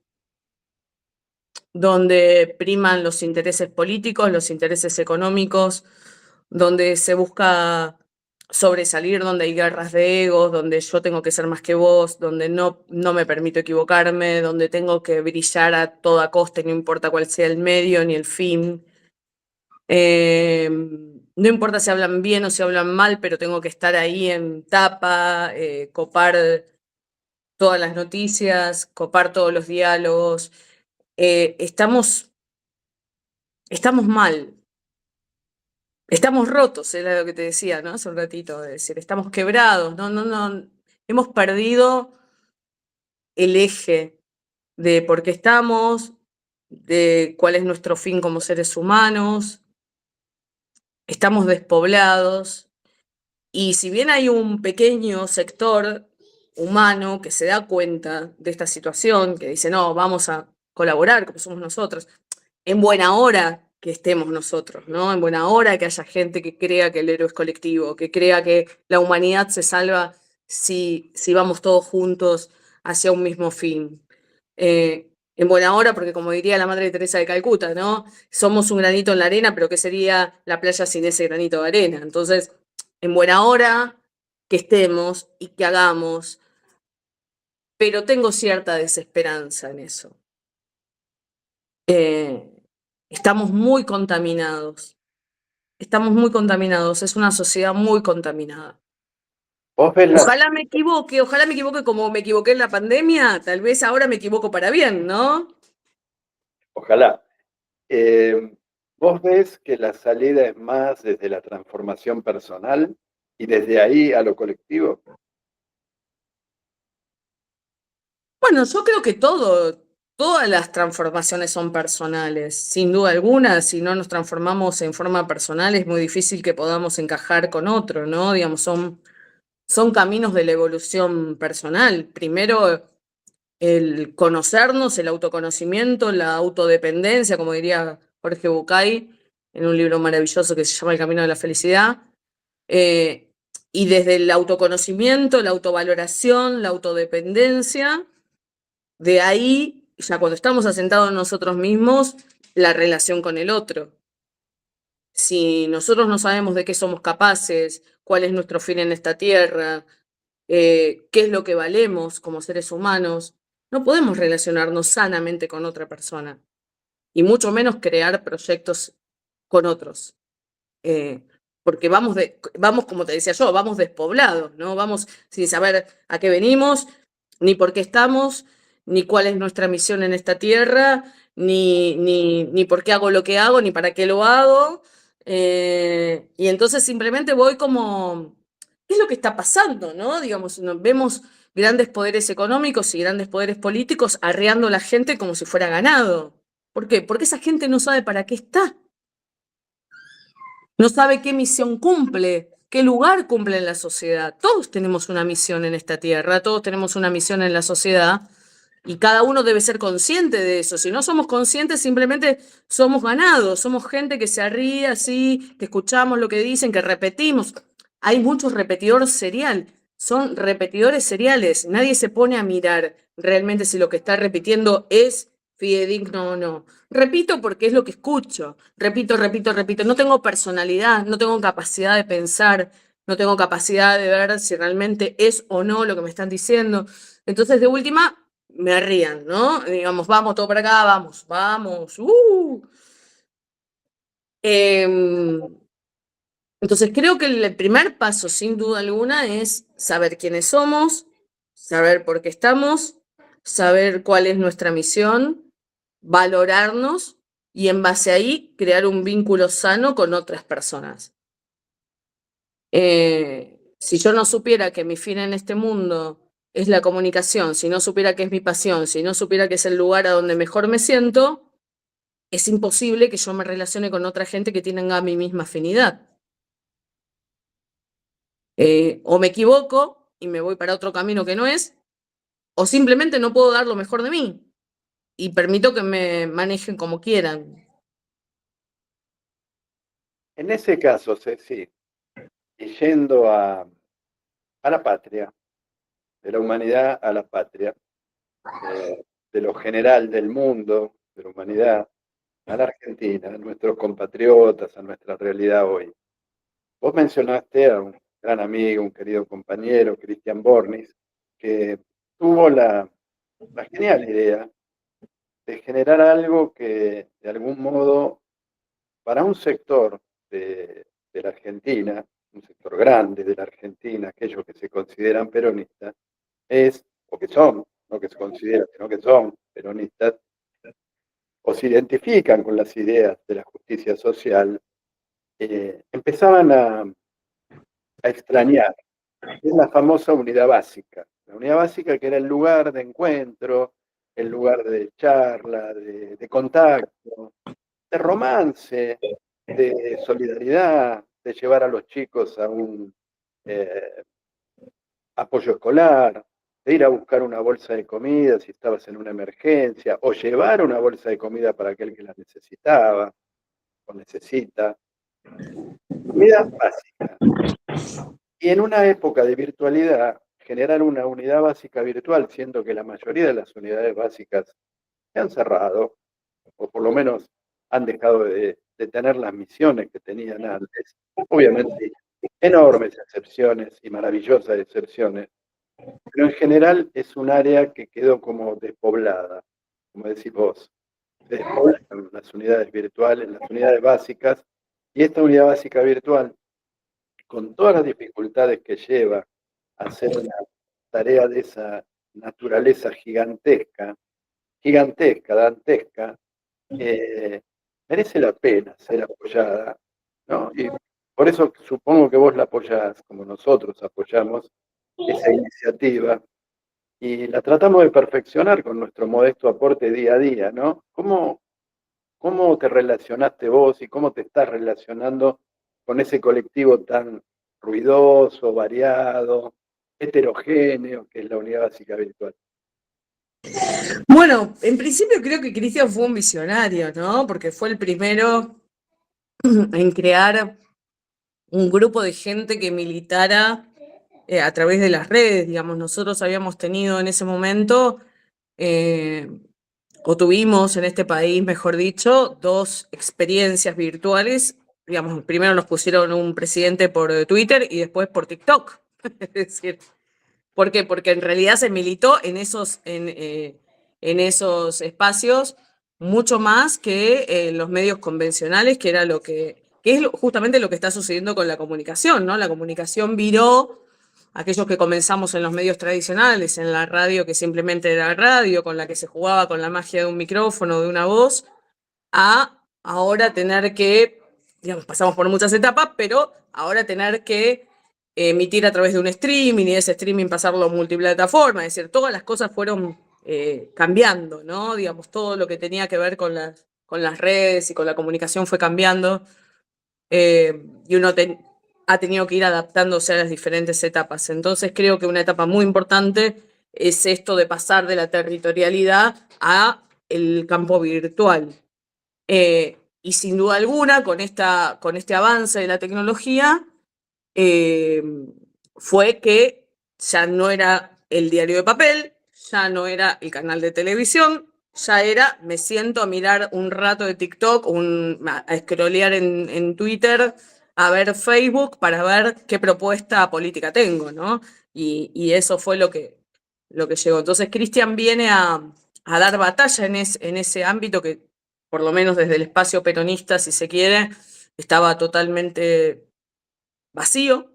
donde priman los intereses políticos, los intereses económicos, donde se busca sobresalir, donde hay guerras de egos, donde yo tengo que ser más que vos, donde no me permito equivocarme, donde tengo que brillar a toda costa, y no importa cuál sea el medio ni el fin. No importa si hablan bien o si hablan mal, pero tengo que estar ahí en tapa, copar todas las noticias, copar todos los diálogos. Estamos mal, estamos rotos, era lo que te decía, ¿no? Hace un ratito, es decir, estamos quebrados, no, hemos perdido el eje de por qué estamos, de cuál es nuestro fin como seres humanos, estamos despoblados, y si bien hay un pequeño sector humano que se da cuenta de esta situación, que dice, no, vamos a colaborar como somos nosotros, en buena hora que estemos nosotros, ¿no? En buena hora que haya gente que crea que el héroe es colectivo, que crea que la humanidad se salva si vamos todos juntos hacia un mismo fin. En buena hora, porque como diría la Madre Teresa de Calcuta, ¿no? Somos un granito en la arena, pero ¿qué sería la playa sin ese granito de arena? Entonces, en buena hora que estemos y que hagamos, pero tengo cierta desesperanza en eso. Estamos muy contaminados. Estamos muy contaminados. Es una sociedad muy contaminada. Vos ves Ojalá me equivoque como me equivoqué en la pandemia. Tal vez ahora me equivoco para bien, ¿no? ojalá. Vos ves que la salida es más desde la transformación personal y desde ahí a lo colectivo. Bueno, yo creo que todas las transformaciones son personales, sin duda alguna. Si no nos transformamos en forma personal, es muy difícil que podamos encajar con otro, ¿no? Digamos, son caminos de la evolución personal. Primero, el conocernos, el autoconocimiento, la autodependencia, como diría Jorge Bucay en un libro maravilloso que se llama El Camino de la Felicidad. Y desde el autoconocimiento, la autovaloración, la autodependencia, de ahí, ya cuando estamos asentados en nosotros mismos, la relación con el otro. Si nosotros no sabemos de qué somos capaces, cuál es nuestro fin en esta tierra, qué es lo que valemos como seres humanos, no podemos relacionarnos sanamente con otra persona, y mucho menos crear proyectos con otros. Porque vamos, como te decía yo, vamos despoblados, ¿no? Vamos sin saber a qué venimos, ni por qué estamos, ni cuál es nuestra misión en esta tierra, ni por qué hago lo que hago, ni para qué lo hago. Y entonces simplemente voy como, ¿qué es lo que está pasando, no? Digamos, vemos grandes poderes económicos y grandes poderes políticos arreando a la gente como si fuera ganado. ¿Por qué? Porque esa gente no sabe para qué está. No sabe qué misión cumple, qué lugar cumple en la sociedad. Todos tenemos una misión en esta tierra, todos tenemos una misión en la sociedad, y cada uno debe ser consciente de eso. Si no somos conscientes, simplemente somos ganados, somos gente que se arríe así, que escuchamos lo que dicen, que repetimos. Hay muchos repetidores serial, son repetidores seriales. Nadie se pone a mirar realmente si lo que está repitiendo es fidedigno o no. Repito porque es lo que escucho. Repito. No tengo personalidad, no tengo capacidad de pensar, no tengo capacidad de ver si realmente es o no lo que me están diciendo. Entonces, de última, me rían, ¿no? Digamos, vamos, todo para acá, vamos. Entonces, creo que el primer paso, sin duda alguna, es saber quiénes somos, saber por qué estamos, saber cuál es nuestra misión, valorarnos y en base a ahí crear un vínculo sano con otras personas. Si yo no supiera que mi fin en este mundo es la comunicación, si no supiera que es mi pasión, si no supiera que es el lugar a donde mejor me siento, es imposible que yo me relacione con otra gente que tenga mi misma afinidad. O me equivoco y me voy para otro camino que no es, o simplemente no puedo dar lo mejor de mí y permito que me manejen como quieran. En ese caso, Ceci, y yendo a la patria, de la humanidad a la patria, de lo general del mundo, de la humanidad, a la Argentina, a nuestros compatriotas, a nuestra realidad hoy. Vos mencionaste a un gran amigo, un querido compañero, Cristian Bornis, que tuvo la genial idea de generar algo que de algún modo para un sector de la Argentina, un sector grande de la Argentina, aquellos que se consideran peronistas, o que son, no que se consideran, sino que son peronistas, o se identifican con las ideas de la justicia social, empezaban a extrañar. Es la famosa unidad básica. La unidad básica que era el lugar de encuentro, el lugar de charla, de contacto, de romance, de solidaridad, de llevar a los chicos a un apoyo escolar, de ir a buscar una bolsa de comida si estabas en una emergencia, o llevar una bolsa de comida para aquel que la necesitaba o necesita. Unidad básica. Y en una época de virtualidad, generar una unidad básica virtual, siendo que la mayoría de las unidades básicas se han cerrado, o por lo menos han dejado de tener las misiones que tenían antes. Obviamente, enormes excepciones y maravillosas excepciones, pero en general es un área que quedó como despoblada, como decís vos. Se despoblan las unidades virtuales, las unidades básicas, y esta unidad básica virtual, con todas las dificultades que lleva a hacer una tarea de esa naturaleza gigantesca, dantesca, merece la pena ser apoyada, ¿no? Y por eso supongo que vos la apoyás, como nosotros apoyamos esa iniciativa, y la tratamos de perfeccionar con nuestro modesto aporte día a día, ¿no? ¿Cómo te relacionaste vos y cómo te estás relacionando con ese colectivo tan ruidoso, variado, heterogéneo, que es la unidad básica virtual? Bueno, en principio creo que Cristian fue un visionario, ¿no? Porque fue el primero en crear un grupo de gente que militara a través de las redes, digamos. Nosotros habíamos tenido en ese momento, o tuvimos en este país, mejor dicho, dos experiencias virtuales. Digamos, primero nos pusieron un presidente por Twitter y después por TikTok. Es decir, ¿por qué? Porque en realidad se militó en esos espacios mucho más que los medios convencionales, que era que es justamente lo que está sucediendo con la comunicación, ¿no? La comunicación viró aquellos que comenzamos en los medios tradicionales, en la radio que simplemente era radio, con la que se jugaba con la magia de un micrófono, de una voz, a ahora tener que, digamos, pasamos por muchas etapas, pero ahora tener que emitir a través de un streaming y ese streaming pasarlo a multiplataforma, es decir, todas las cosas fueron cambiando, ¿no? Digamos, todo lo que tenía que ver con las redes y con la comunicación fue cambiando y uno ha tenido que ir adaptándose a las diferentes etapas. Entonces creo que una etapa muy importante es esto de pasar de la territorialidad a el campo virtual. Y sin duda alguna, con este avance de la tecnología, fue que ya no era el diario de papel, ya no era el canal de televisión, ya era, me siento a mirar un rato de TikTok, a scrollear en Twitter, a ver Facebook para ver qué propuesta política tengo, ¿no? Y eso fue lo que llegó. Entonces, Cristian viene a dar batalla en ese ámbito que, por lo menos desde el espacio peronista, si se quiere, estaba totalmente vacío.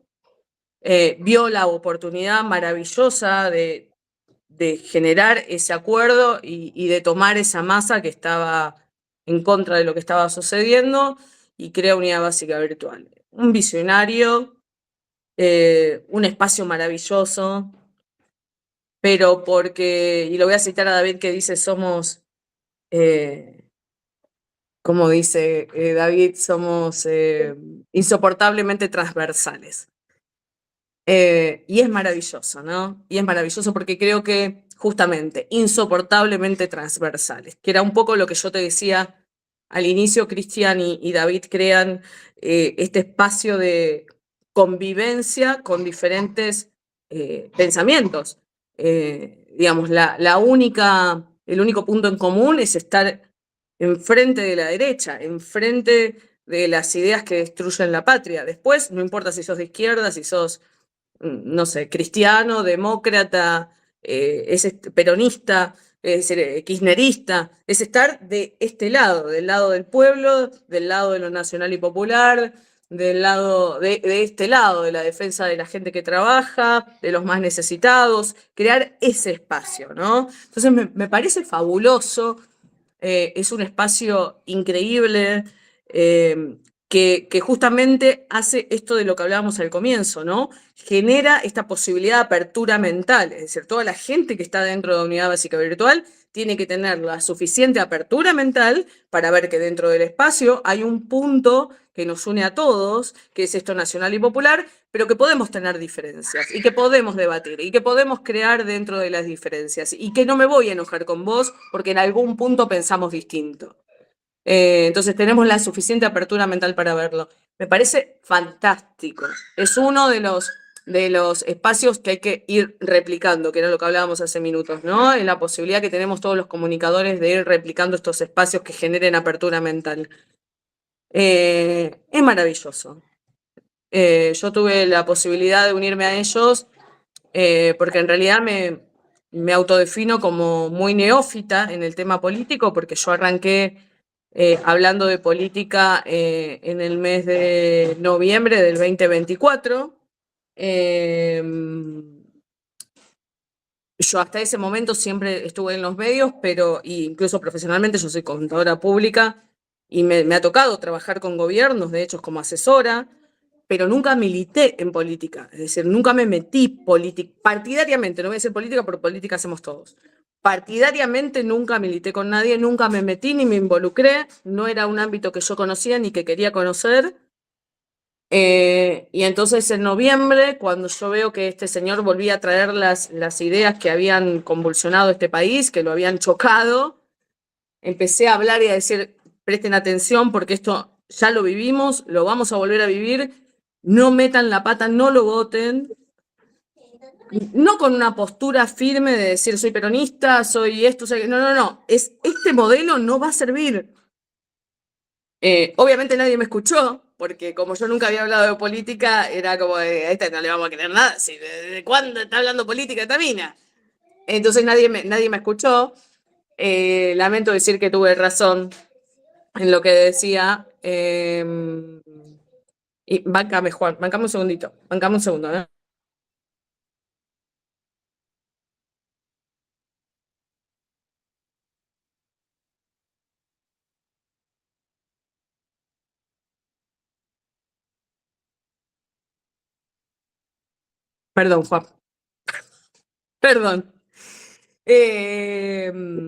Vio la oportunidad maravillosa de generar ese acuerdo y de tomar esa masa que estaba en contra de lo que estaba sucediendo y crea Unidad Básica Virtual. Un visionario, un espacio maravilloso, pero porque, y lo voy a citar a David que dice, somos, como dice David, somos insoportablemente transversales. Y es maravilloso, ¿no? Y es maravilloso porque creo que justamente insoportablemente transversales, que era un poco lo que yo te decía al inicio. Cristian y David crean este espacio de convivencia con diferentes pensamientos. Digamos, el único punto en común es estar enfrente de la derecha, enfrente de las ideas que destruyen la patria. Después, no importa si sos de izquierda, si sos, no sé, cristiano, demócrata, peronista, kirchnerista, es estar de este lado, del lado del pueblo, del lado de lo nacional y popular, del lado de este lado, de la defensa de la gente que trabaja, de los más necesitados, crear ese espacio, ¿no? Entonces me parece fabuloso, es un espacio increíble, que justamente hace esto de lo que hablábamos al comienzo, ¿no? Genera esta posibilidad de apertura mental, es decir, toda la gente que está dentro de la Unidad Básica Virtual tiene que tener la suficiente apertura mental para ver que dentro del espacio hay un punto que nos une a todos, que es esto nacional y popular, pero que podemos tener diferencias y que podemos debatir y que podemos crear dentro de las diferencias y que no me voy a enojar con vos porque en algún punto pensamos distinto. Entonces tenemos la suficiente apertura mental para verlo. Me parece fantástico. Es uno de los espacios que hay que ir replicando, que era lo que hablábamos hace minutos, ¿no? En la posibilidad que tenemos todos los comunicadores de ir replicando estos espacios que generen apertura mental. Es maravilloso. Yo tuve la posibilidad de unirme a ellos porque en realidad me autodefino como muy neófita en el tema político, porque yo arranqué hablando de política en el mes de noviembre del 2024. Yo hasta ese momento siempre estuve en los medios, pero incluso profesionalmente yo soy contadora pública y me ha tocado trabajar con gobiernos, de hecho como asesora, pero nunca milité en política, es decir, nunca me metí partidariamente, no voy a decir política porque política hacemos todos. Partidariamente nunca milité con nadie, nunca me metí ni me involucré, no era un ámbito que yo conocía ni que quería conocer. Y entonces en noviembre, cuando yo veo que este señor volvía a traer las ideas que habían convulsionado este país, que lo habían chocado, empecé a hablar y a decir, presten atención porque esto ya lo vivimos, lo vamos a volver a vivir, no metan la pata, no lo voten. No con una postura firme de decir soy peronista, soy esto, no. Este modelo no va a servir. Obviamente nadie me escuchó, porque como yo nunca había hablado de política, era como, a esta no le vamos a querer nada. ¿De cuándo está hablando política esta mina? Entonces nadie me escuchó. Lamento decir que tuve razón en lo que decía. Y bancame, Juan, bancame un segundito, bancame un segundo, ¿eh? Perdón, Juan. Perdón.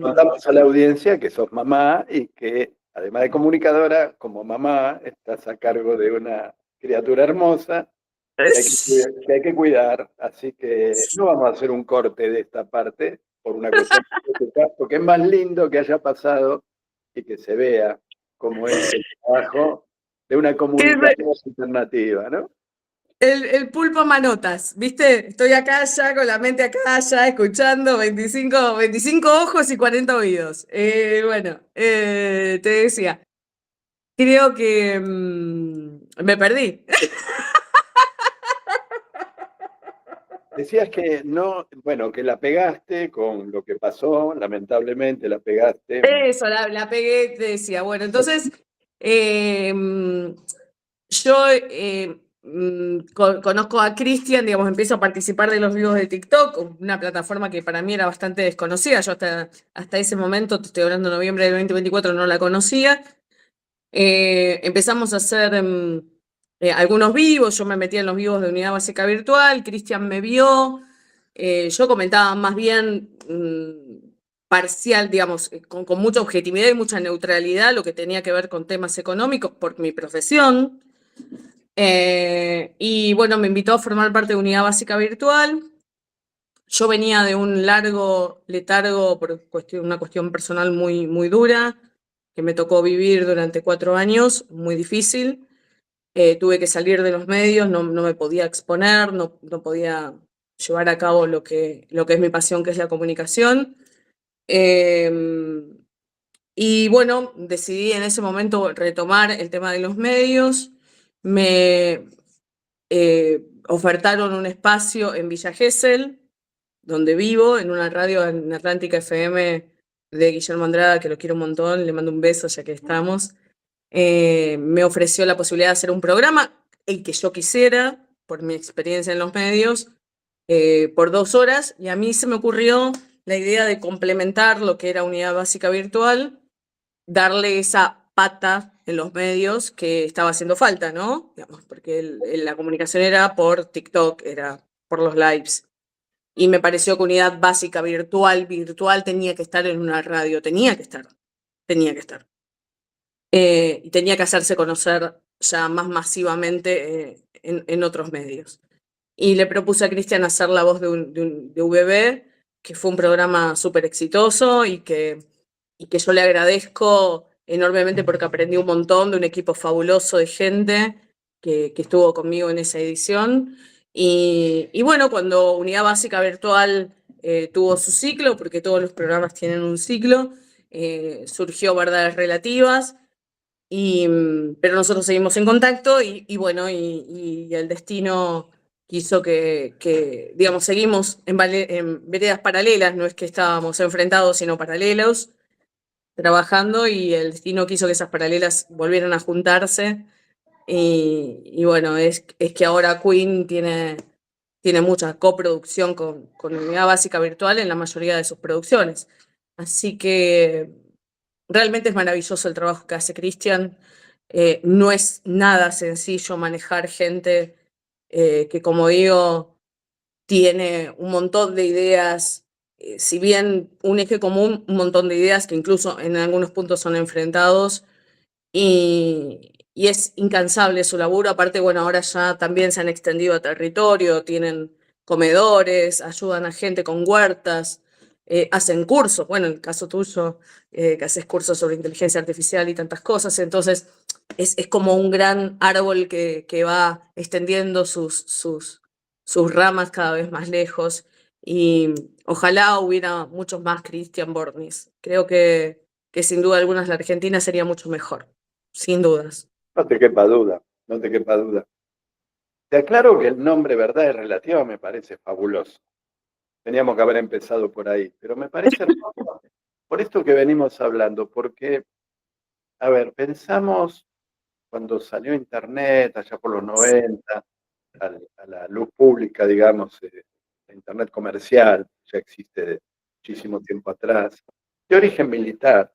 Contamos a la audiencia que sos mamá y que, además de comunicadora, como mamá, estás a cargo de una criatura hermosa que hay que cuidar. Así que no vamos a hacer un corte de esta parte por una cuestión porque es más lindo que haya pasado y que se vea cómo es el trabajo de una comunicación alternativa, ¿no? El pulpo manotas, ¿viste? Estoy acá ya con la mente acá ya escuchando 25 ojos y 40 oídos. Bueno, te decía, creo que me perdí. Decías que no, bueno, que la pegaste con lo que pasó, lamentablemente la pegaste. Eso, la pegué, te decía. Bueno, entonces, yo conozco a Cristian, digamos, empiezo a participar de los vivos de TikTok, una plataforma que para mí era bastante desconocida. Yo hasta ese momento, te estoy hablando de noviembre del 2024, no la conocía. Empezamos a hacer algunos vivos, yo me metí en los vivos de Unidad Básica Virtual, Cristian me vio, yo comentaba más bien parcial, digamos, con mucha objetividad y mucha neutralidad lo que tenía que ver con temas económicos por mi profesión. Y bueno, me invitó a formar parte de Unidad Básica Virtual. Yo venía de un largo letargo por una cuestión personal muy, muy dura, que me tocó vivir durante 4 años, muy difícil. Tuve que salir de los medios, no me podía exponer, no podía llevar a cabo lo que es mi pasión, que es la comunicación. Y bueno, decidí en ese momento retomar el tema de los medios. Me ofertaron un espacio en Villa Gesell, donde vivo, en una radio en Atlántica FM de Guillermo Andrada, que lo quiero un montón, le mando un beso ya que estamos. Me ofreció la posibilidad de hacer un programa, el que yo quisiera, por mi experiencia en los medios, por 2 horas, y a mí se me ocurrió la idea de complementar lo que era Unidad Básica Virtual, darle esa pata en los medios que estaba haciendo falta, ¿no? Digamos, porque la comunicación era por TikTok, era por los lives. Y me pareció que Unidad Básica virtual tenía que estar en una radio, tenía que estar. Y tenía que hacerse conocer ya más masivamente en otros medios. Y le propuse a Cristian hacer la voz de UBB, que fue un programa súper exitoso y que yo le agradezco enormemente porque aprendí un montón de un equipo fabuloso de gente que estuvo conmigo en esa edición. Y bueno, cuando Unidad Básica Virtual tuvo su ciclo, porque todos los programas tienen un ciclo, surgió Verdades Relativas, pero nosotros seguimos en contacto y bueno, y el destino quiso que digamos, seguimos en veredas paralelas, no es que estábamos enfrentados, sino paralelos, trabajando, y el destino quiso que esas paralelas volvieran a juntarse. Y bueno, es que ahora Queen tiene mucha coproducción con Unidad Básica Virtual en la mayoría de sus producciones. Así que realmente es maravilloso el trabajo que hace Cristian. No es nada sencillo manejar gente que, como digo, tiene un montón de ideas, si bien un eje común, un montón de ideas que incluso en algunos puntos son enfrentados, y es incansable su laburo. Aparte, bueno, ahora ya también se han extendido a territorio, tienen comedores, ayudan a gente con huertas, hacen cursos, bueno, en el caso tuyo, que haces cursos sobre inteligencia artificial y tantas cosas. Entonces es como un gran árbol que va extendiendo sus ramas cada vez más lejos, y ojalá hubiera muchos más Cristian Bornis. Creo que sin duda alguna la Argentina sería mucho mejor, sin dudas. No te quepa duda, no te quepa duda. Te aclaro que el nombre Verdades Relativas me parece fabuloso. Teníamos que haber empezado por ahí, pero me parece hermoso por esto que venimos hablando, porque, a ver, pensamos cuando salió Internet, allá por los 90, a la luz pública, digamos, Internet comercial, ya existe de muchísimo tiempo atrás, de origen militar.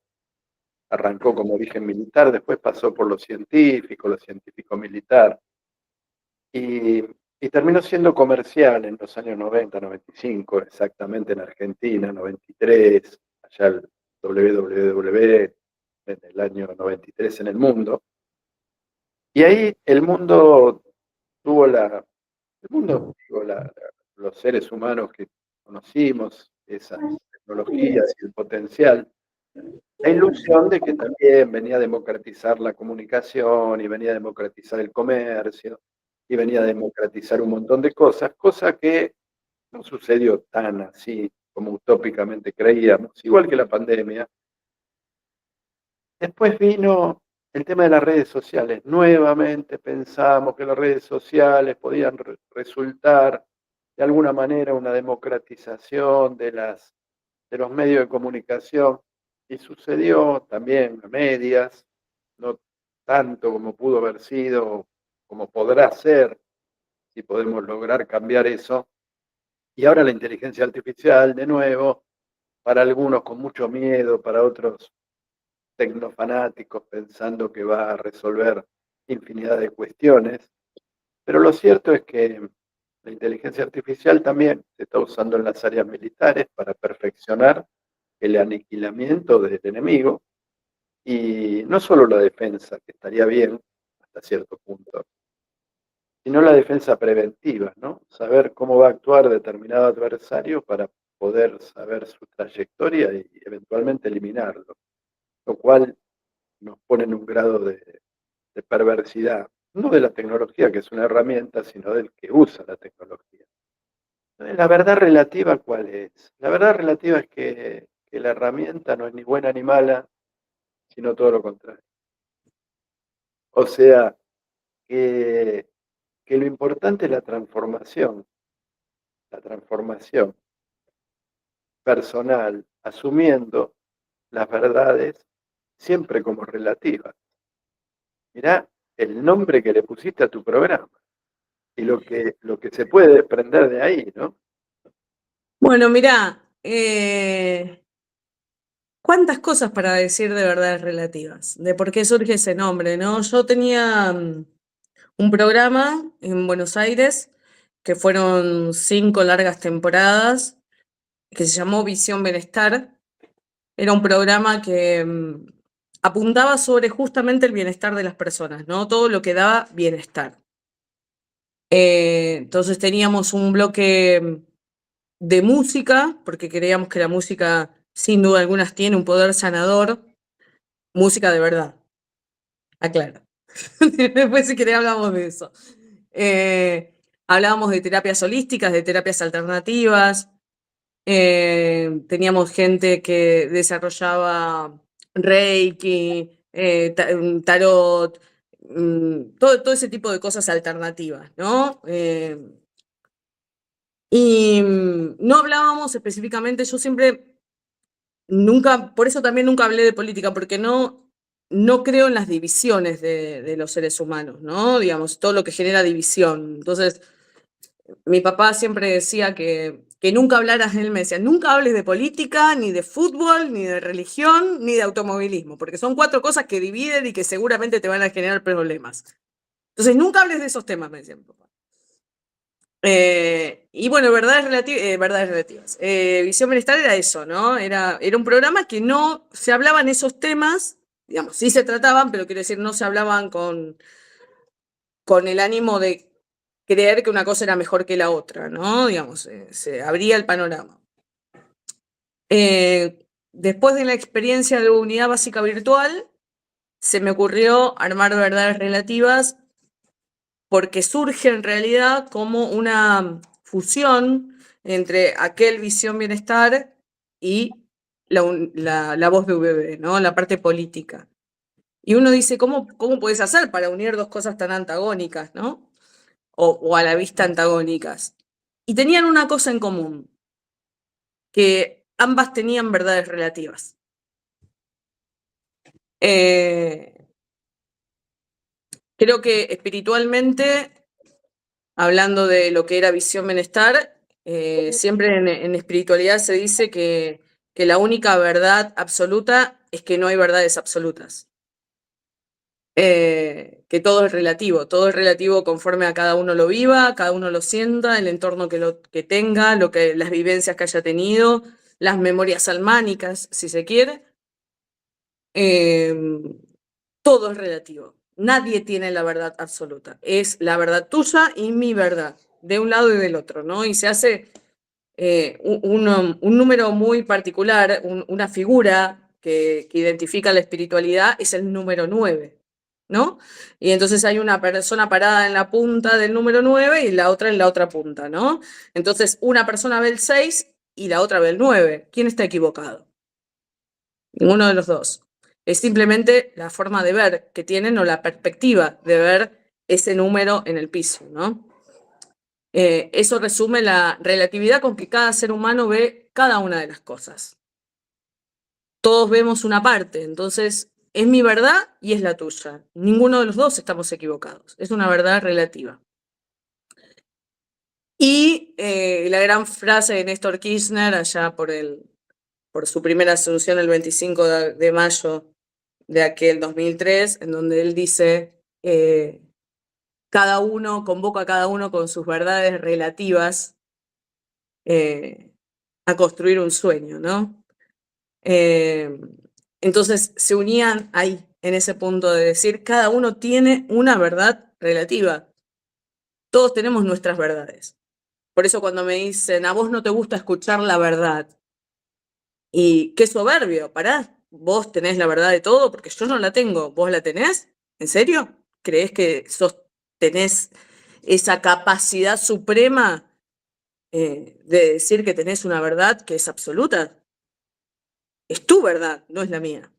Arrancó como origen militar, después pasó por lo científico militar, y terminó siendo comercial en los años 90, 95, exactamente en Argentina, 93, allá el WWW en el año 93 en el mundo. Y ahí el mundo tuvo los seres humanos que conocimos, esas tecnologías y el potencial, la ilusión de que también venía a democratizar la comunicación y venía a democratizar el comercio y venía a democratizar un montón de cosas, cosa que no sucedió tan así como utópicamente creíamos, igual que la pandemia. Después vino el tema de las redes sociales. Nuevamente pensamos que las redes sociales podían resultar de alguna manera una democratización de los medios de comunicación, y sucedió también a medias, no tanto como pudo haber sido cómo podrá ser, si podemos lograr cambiar eso. Y ahora la inteligencia artificial, de nuevo, para algunos con mucho miedo, para otros tecnofanáticos pensando que va a resolver infinidad de cuestiones. Pero lo cierto es que la inteligencia artificial también se está usando en las áreas militares para perfeccionar el aniquilamiento del enemigo y no solo la defensa, que estaría bien hasta cierto punto, sino la defensa preventiva, ¿no? Saber cómo va a actuar determinado adversario para poder saber su trayectoria y eventualmente eliminarlo, lo cual nos pone en un grado de perversidad, no de la tecnología, que es una herramienta, sino del que usa la tecnología. La verdad relativa, ¿cuál es? La verdad relativa es que la herramienta no es ni buena ni mala, sino todo lo contrario. O sea, que lo importante es la transformación personal, asumiendo las verdades siempre como relativas. Mirá el nombre que le pusiste a tu programa y lo que se puede desprender de ahí, ¿no? Bueno, mirá, cuántas cosas para decir de verdades relativas, de por qué surge ese nombre, ¿no? Yo tenía un programa en Buenos Aires que fueron 5 largas temporadas, que se llamó Visión Bienestar. Era un programa que apuntaba sobre justamente el bienestar de las personas, ¿no? Todo lo que daba bienestar. Entonces teníamos un bloque de música, porque creíamos que la música, sin duda alguna, tiene un poder sanador. Música de verdad, aclaro. Después, si querés, hablamos de eso. Hablábamos de terapias holísticas, de terapias alternativas. Teníamos gente que desarrollaba Reiki, tarot, todo ese tipo de cosas alternativas, ¿no? Y no hablábamos específicamente, yo siempre, nunca, por eso también nunca hablé de política, porque no creo en las divisiones de los seres humanos, ¿no? Digamos, todo lo que genera división. Entonces, mi papá siempre decía que nunca hablaras, él me decía, nunca hables de política, ni de fútbol, ni de religión, ni de automovilismo, porque son 4 cosas que dividen y que seguramente te van a generar problemas. Entonces, nunca hables de esos temas, me decía mi papá. Y bueno, verdades relativas. Visión Bienestar era eso, ¿no? Era un programa que no se hablaban esos temas, digamos, sí se trataban, pero quiero decir, no se hablaban con el ánimo de creer que una cosa era mejor que la otra, ¿no? Digamos, se abría el panorama. Después de la experiencia de unidad básica virtual, se me ocurrió armar verdades relativas porque surge en realidad como una fusión entre aquel Visión Bienestar y la voz de UBB, ¿no? La parte política. Y uno dice, ¿cómo puedes hacer para unir 2 cosas tan antagónicas, ¿no? O a la vista antagónicas? Y tenían una cosa en común, que ambas tenían verdades relativas. Creo que espiritualmente, hablando de lo que era Visión Bienestar, siempre en espiritualidad se dice que la única verdad absoluta es que no hay verdades absolutas. Que todo es relativo conforme a cada uno lo viva, cada uno lo sienta, el entorno que tenga, las vivencias que haya tenido, las memorias salmánicas, si se quiere. Todo es relativo. Nadie tiene la verdad absoluta. Es la verdad tuya y mi verdad, de un lado y del otro, ¿no? Y se hace un número muy particular, una figura que identifica la espiritualidad, es el número 9, ¿no? Y entonces hay una persona parada en la punta del número 9 y la otra en la otra punta, ¿no? Entonces una persona ve el 6 y la otra ve el 9. ¿Quién está equivocado? Ninguno de los dos. Es simplemente la forma de ver que tienen o la perspectiva de ver ese número en el piso, ¿no? Eso resume la relatividad con que cada ser humano ve cada una de las cosas. Todos vemos una parte, entonces es mi verdad y es la tuya. Ninguno de los dos estamos equivocados. Es una verdad relativa. Y la gran frase de Néstor Kirchner, allá por su primera asunción el 25 de mayo de aquel 2003, en donde él dice, convoca a cada uno con sus verdades relativas a construir un sueño, ¿no? Entonces se unían ahí, en ese punto de decir, cada uno tiene una verdad relativa. Todos tenemos nuestras verdades. Por eso cuando me dicen, a vos no te gusta escuchar la verdad, y qué soberbio, pará, vos tenés la verdad de todo, porque yo no la tengo, ¿vos la tenés? ¿En serio? ¿Creés que tenés esa capacidad suprema de decir que tenés una verdad que es absoluta? Es tu verdad, no es la mía.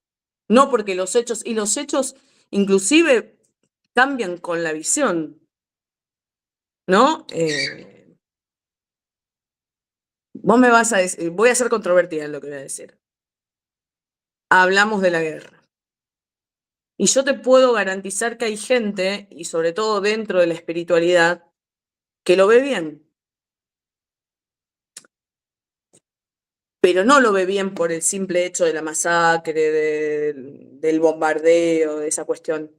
No porque los hechos inclusive cambian con la visión, ¿no? Vos me vas a decir, voy a ser controvertida en lo que voy a decir. Hablamos de la guerra. Y yo te puedo garantizar que hay gente, y sobre todo dentro de la espiritualidad, que lo ve bien. Pero no lo ve bien por el simple hecho de la masacre, del bombardeo, de esa cuestión,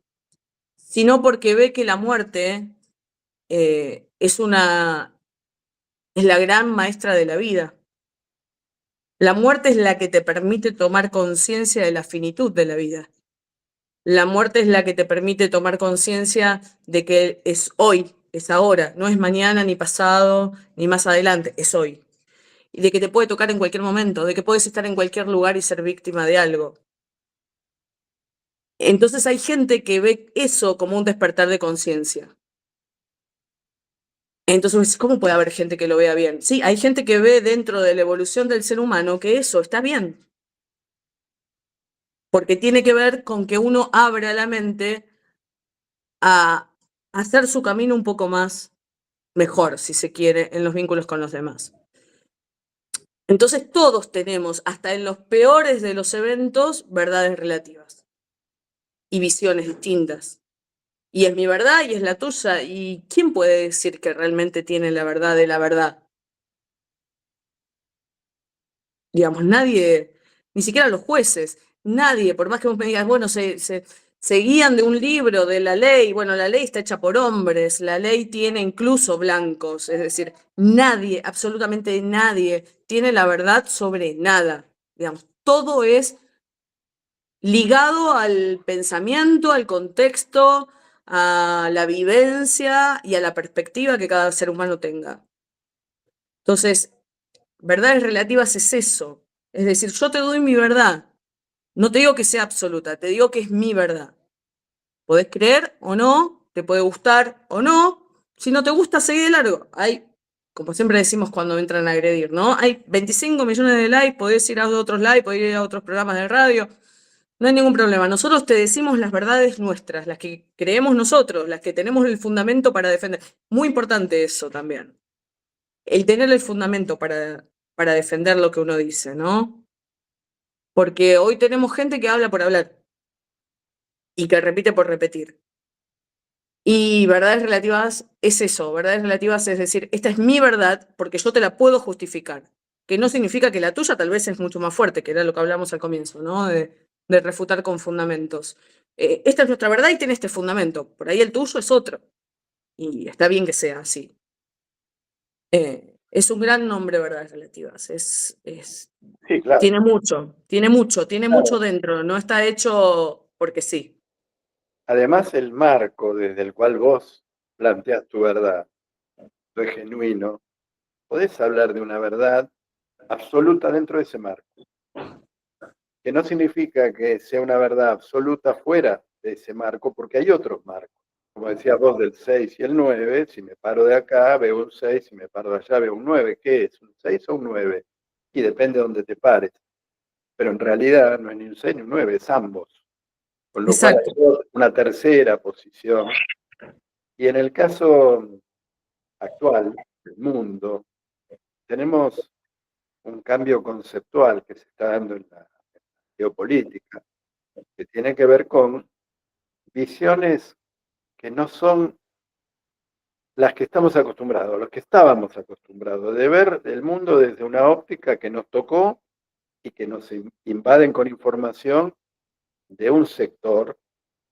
sino porque ve que la muerte es la gran maestra de la vida. La muerte es la que te permite tomar conciencia de la finitud de la vida. La muerte es la que te permite tomar conciencia de que es hoy, es ahora, no es mañana, ni pasado, ni más adelante, es hoy. Y de que te puede tocar en cualquier momento, de que puedes estar en cualquier lugar y ser víctima de algo. Entonces hay gente que ve eso como un despertar de conciencia. Entonces, ¿cómo puede haber gente que lo vea bien? Sí, hay gente que ve dentro de la evolución del ser humano que eso está bien. Porque tiene que ver con que uno abra la mente a hacer su camino un poco más mejor, si se quiere, en los vínculos con los demás. Entonces todos tenemos, hasta en los peores de los eventos, verdades relativas y visiones distintas. Y es mi verdad y es la tuya. ¿Y quién puede decir que realmente tiene la verdad de la verdad? Digamos, nadie, ni siquiera los jueces, nadie, por más que vos me digas, bueno, se guían de un libro, de la ley, bueno, la ley está hecha por hombres, la ley tiene incluso blancos, es decir, nadie, absolutamente nadie, tiene la verdad sobre nada. Digamos, todo es ligado al pensamiento, al contexto, a la vivencia y a la perspectiva que cada ser humano tenga. Entonces, verdades relativas es eso. Es decir, yo te doy mi verdad. No te digo que sea absoluta, te digo que es mi verdad. Podés creer o no, te puede gustar o no. Si no te gusta, seguí de largo. Hay, como siempre decimos cuando entran a agredir, ¿no? Hay 25 millones de likes, podés ir a otros likes, podés ir a otros programas de radio. No hay ningún problema. Nosotros te decimos las verdades nuestras, las que creemos nosotros, las que tenemos el fundamento para defender. Muy importante eso también. El tener el fundamento para defender lo que uno dice, ¿no? Porque hoy tenemos gente que habla por hablar y que repite por repetir. Y verdades relativas es eso, verdades relativas es decir, esta es mi verdad porque yo te la puedo justificar, que no significa que la tuya tal vez es mucho más fuerte, que era lo que hablamos al comienzo, ¿no? De refutar con fundamentos. Esta es nuestra verdad y tiene este fundamento, por ahí el tuyo es otro. Y está bien que sea así. Es un gran nombre, verdades relativas. Sí, claro. Tiene mucho Claro. dentro, no está hecho porque sí. Además, el marco desde el cual vos planteas tu verdad, es genuino, podés hablar de una verdad absoluta dentro de ese marco, que no significa que sea una verdad absoluta fuera de ese marco, porque hay otros marcos. Como decías vos del 6 y el 9, si me paro de acá veo un 6, si me paro de allá veo un 9. ¿Qué es? ¿Un 6 o un 9? Y depende de dónde te pares. Pero en realidad no es ni un 6 ni un 9, es ambos. Con lo cual Exacto. hay una tercera posición. Y en el caso actual del mundo, tenemos un cambio conceptual que se está dando en la geopolítica, que tiene que ver con visiones que no son las que estamos acostumbrados, los que estábamos acostumbrados, de ver el mundo desde una óptica que nos tocó y que nos invaden con información de un sector,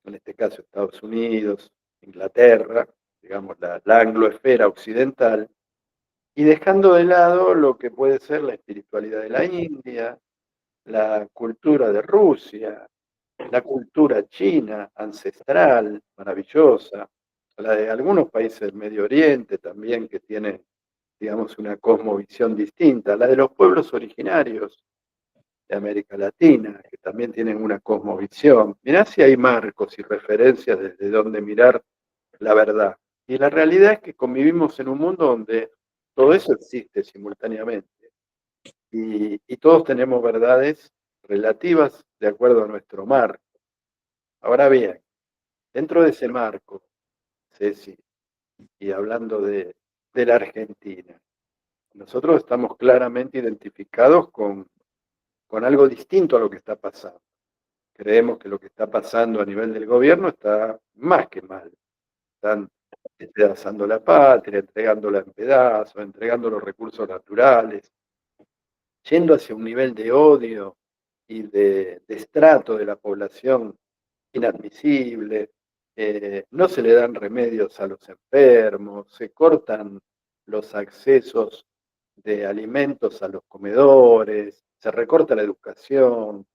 en este caso Estados Unidos, Inglaterra, digamos la angloesfera occidental, y dejando de lado lo que puede ser la espiritualidad de la India, la cultura de Rusia, la cultura china ancestral, maravillosa, la de algunos países del Medio Oriente también que tienen, digamos, una cosmovisión distinta, la de los pueblos originarios de América Latina, que también tienen una cosmovisión. Mirá si hay marcos y referencias desde donde mirar la verdad. Y la realidad es que convivimos en un mundo donde todo eso existe simultáneamente. Y todos tenemos verdades relativas de acuerdo a nuestro marco. Ahora bien, dentro de ese marco, Ceci, y hablando de la Argentina, nosotros estamos claramente identificados con algo distinto a lo que está pasando. Creemos que lo que está pasando a nivel del gobierno está más que mal. Están despedazando la patria, entregándola en pedazos, entregando los recursos naturales, yendo hacia un nivel de odio y de destrato de la población inadmisible. No se le dan remedios a los enfermos, se cortan los accesos de alimentos a los comedores, se recorta la educación.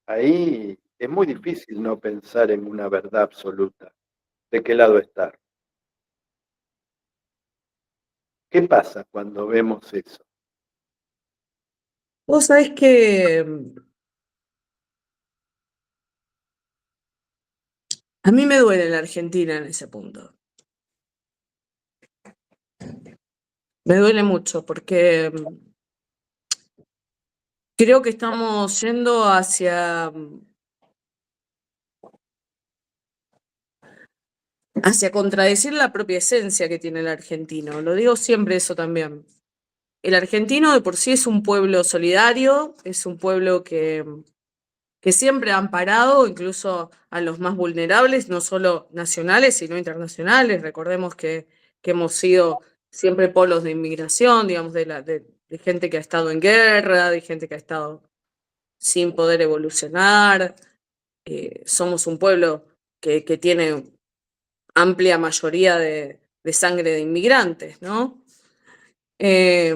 Ahí es muy difícil no pensar en una verdad absoluta. ¿De qué lado estar? ¿Qué pasa cuando vemos eso? Vos sabés que a mí me duele la Argentina en ese punto. Me duele mucho porque creo que estamos yendo hacia contradecir la propia esencia que tiene el argentino. Lo digo siempre eso también. El argentino de por sí es un pueblo solidario, es un pueblo que siempre ha amparado incluso a los más vulnerables, no solo nacionales, sino internacionales. Recordemos que hemos sido siempre polos de inmigración, digamos, de gente que ha estado en guerra, de gente que ha estado sin poder evolucionar. Somos un pueblo que tiene amplia mayoría de sangre de inmigrantes, ¿no? Y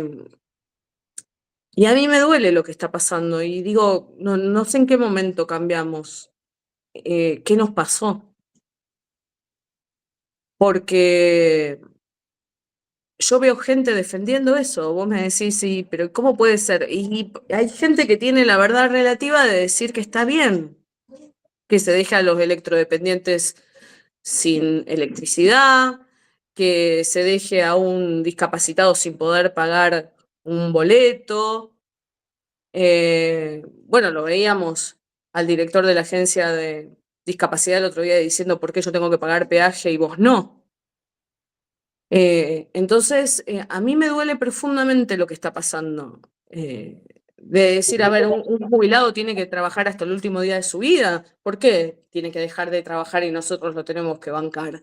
a mí me duele lo que está pasando y digo, no sé en qué momento cambiamos, qué nos pasó, porque yo veo gente defendiendo eso, vos me decís, sí, pero ¿cómo puede ser? Y hay gente que tiene la verdad relativa de decir que está bien, que se deja a los electrodependientes sin electricidad, que se deje a un discapacitado sin poder pagar un boleto. Bueno, lo veíamos al director de la agencia de discapacidad el otro día diciendo por qué yo tengo que pagar peaje y vos no. Entonces, a mí me duele profundamente lo que está pasando. De decir, a ver, un jubilado tiene que trabajar hasta el último día de su vida. ¿Por qué tiene que dejar de trabajar y nosotros lo tenemos que bancar?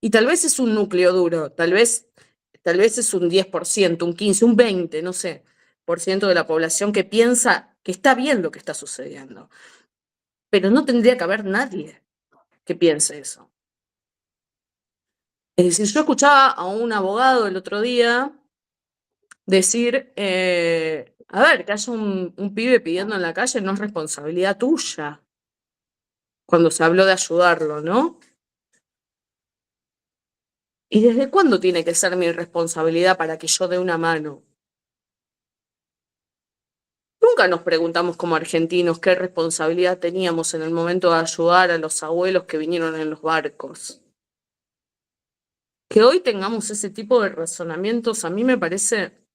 Y tal vez es un núcleo duro, tal vez es un 10%, un 15, un 20, no sé, por ciento de la población que piensa que está bien lo que está sucediendo. Pero no tendría que haber nadie que piense eso. Es decir, yo escuchaba a un abogado el otro día decir, a ver, que haya un pibe pidiendo en la calle no es responsabilidad tuya, cuando se habló de ayudarlo, ¿no? ¿Y desde cuándo tiene que ser mi responsabilidad para que yo dé una mano? Nunca nos preguntamos como argentinos qué responsabilidad teníamos en el momento de ayudar a los abuelos que vinieron en los barcos. Que hoy tengamos ese tipo de razonamientos a mí me parece,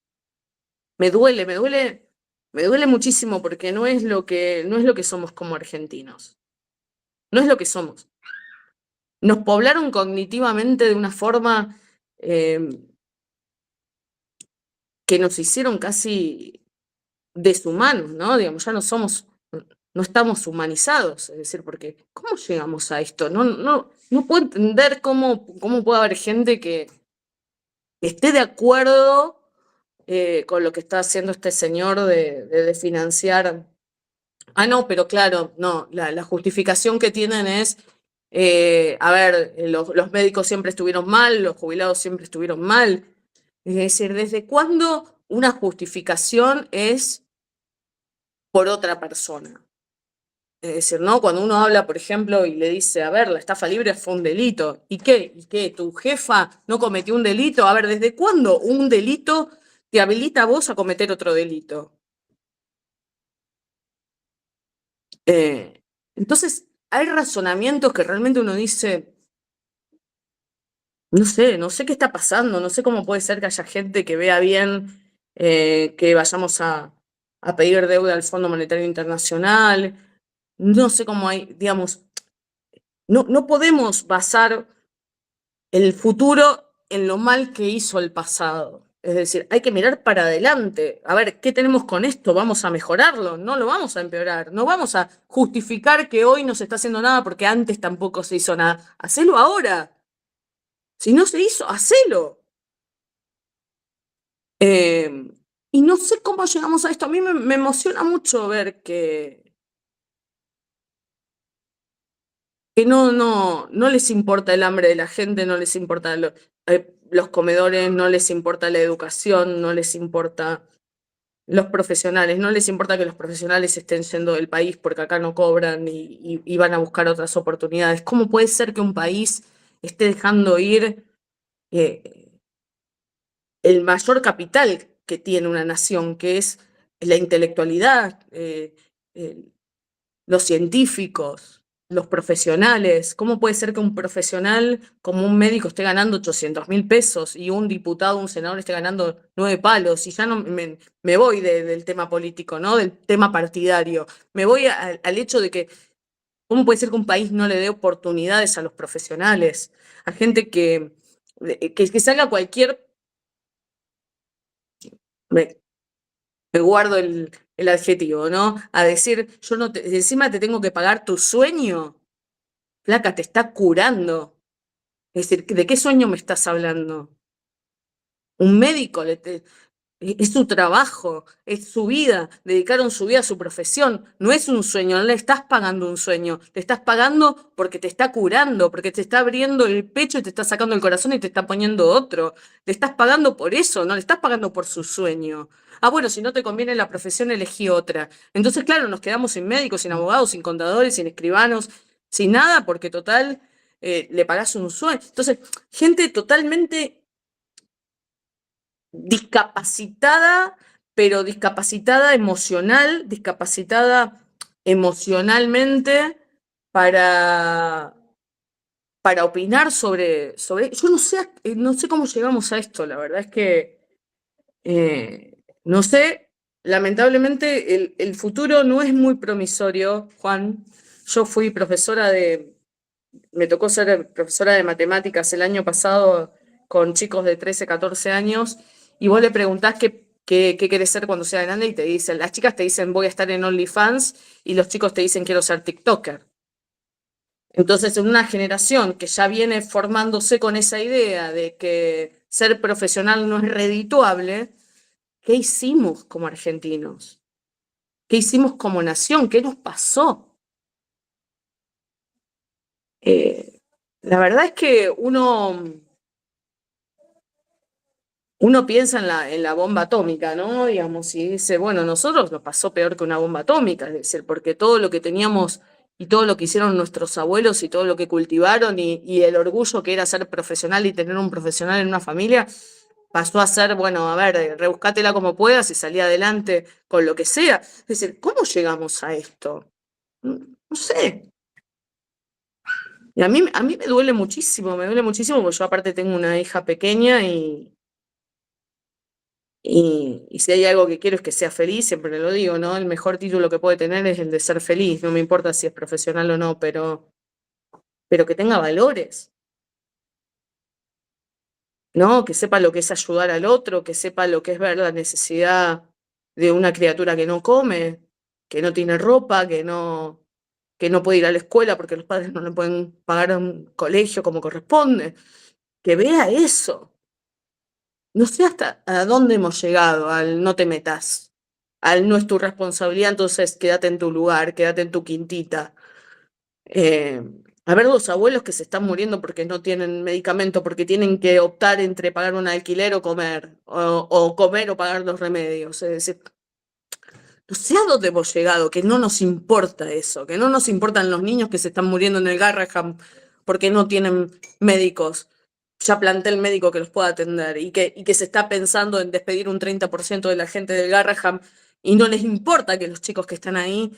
me duele muchísimo porque no es lo que somos como argentinos. No es lo que somos. Nos poblaron cognitivamente de una forma que nos hicieron casi deshumanos, ¿no? Digamos, ya no somos no estamos humanizados, es decir, porque ¿cómo llegamos a esto? No puedo entender cómo puede haber gente que esté de acuerdo con lo que está haciendo este señor de financiar. Ah, no, pero claro, no, la justificación que tienen es, a ver, los médicos siempre estuvieron mal, los jubilados siempre estuvieron mal. Es decir, ¿desde cuándo una justificación es por otra persona? Es decir, ¿no? Cuando uno habla, por ejemplo, y le dice, a ver, la estafa libre fue un delito. ¿Y qué? ¿Y qué? ¿Tu jefa no cometió un delito? A ver, ¿desde cuándo un delito te habilita a vos a cometer otro delito? Entonces, hay razonamientos que realmente uno dice, no sé qué está pasando, no sé cómo puede ser que haya gente que vea bien que vayamos a pedir deuda al Fondo Monetario Internacional. No sé cómo hay, digamos, no podemos basar el futuro en lo mal que hizo el pasado. Es decir, hay que mirar para adelante. A ver, ¿qué tenemos con esto? ¿Vamos a mejorarlo? No lo vamos a empeorar. No vamos a justificar que hoy no se está haciendo nada porque antes tampoco se hizo nada. Hacelo ahora. Si no se hizo, hacelo. Y no sé cómo llegamos a esto. A mí me emociona mucho ver que no les importa el hambre de la gente, no les importa los comedores, no les importa la educación, no les importa los profesionales, no les importa que los profesionales estén yendo del país porque acá no cobran y van a buscar otras oportunidades. ¿Cómo puede ser que un país esté dejando ir eh, el mayor capital que tiene una nación, que es la intelectualidad, los científicos, los profesionales? ¿Cómo puede ser que un profesional como un médico esté ganando 800.000 pesos y un diputado, un senador esté ganando 9 palos? Y ya no me voy del tema político, ¿no? Del tema partidario. Me voy al hecho de que, ¿cómo puede ser que un país no le dé oportunidades a los profesionales? A gente que salga cualquier. Me guardo el adjetivo, ¿no? A decir, yo no te, encima te tengo que pagar tu sueño. Flaca, te está curando. Es decir, ¿de qué sueño me estás hablando? Un médico es su trabajo, es su vida, dedicaron su vida a su profesión. No es un sueño, no le estás pagando un sueño, le estás pagando porque te está curando, porque te está abriendo el pecho y te está sacando el corazón y te está poniendo otro. Le estás pagando por eso, no le estás pagando por su sueño. Ah, bueno, si no te conviene la profesión, elegí otra. Entonces, claro, nos quedamos sin médicos, sin abogados, sin contadores, sin escribanos, sin nada, porque total, le pagás un sueño. Entonces, gente totalmente discapacitada, pero discapacitada discapacitada emocionalmente para, para opinar sobre. Yo no sé cómo llegamos a esto, la verdad es que no sé, lamentablemente el futuro no es muy promisorio, Juan. Yo fui me tocó ser profesora de matemáticas el año pasado con chicos de 13, 14 años, y vos le preguntás qué querés ser cuando sea grande y te dicen, las chicas te dicen voy a estar en OnlyFans y los chicos te dicen quiero ser TikToker. Entonces, en una generación que ya viene formándose con esa idea de que ser profesional no es redituable, ¿qué hicimos como argentinos? ¿Qué hicimos como nación? ¿Qué nos pasó? Eh, la verdad es que uno piensa en la bomba atómica, ¿no? Digamos, y dice, bueno, nosotros nos pasó peor que una bomba atómica, es decir, porque todo lo que teníamos y todo lo que hicieron nuestros abuelos y todo lo que cultivaron y el orgullo que era ser profesional y tener un profesional en una familia, pasó a ser, bueno, a ver, rebuscátela como puedas y salí adelante con lo que sea. Es decir, ¿cómo llegamos a esto? No sé. Y a mí me duele muchísimo porque yo aparte tengo una hija pequeña y si hay algo que quiero es que sea feliz, siempre lo digo, ¿no? El mejor título que puede tener es el de ser feliz, no me importa si es profesional o no, pero que tenga valores, ¿no? Que sepa lo que es ayudar al otro, que sepa lo que es ver la necesidad de una criatura que no come. que no tiene ropa, que no puede ir a la escuela porque los padres no le pueden pagar un colegio como corresponde, que vea eso. No sé hasta a dónde hemos llegado al no te metas, al no es tu responsabilidad, entonces quédate en tu lugar, quédate en tu quintita. A ver los abuelos que se están muriendo porque no tienen medicamento, porque tienen que optar entre pagar un alquiler o comer, o comer o pagar los remedios. Es decir, no sé a dónde hemos llegado, que no nos importa eso, que no nos importan los niños que se están muriendo en el Garraham porque no tienen médicos, ya plantel médico que los pueda atender, y que se está pensando en despedir un 30% de la gente del Garraham, y no les importa que los chicos que están ahí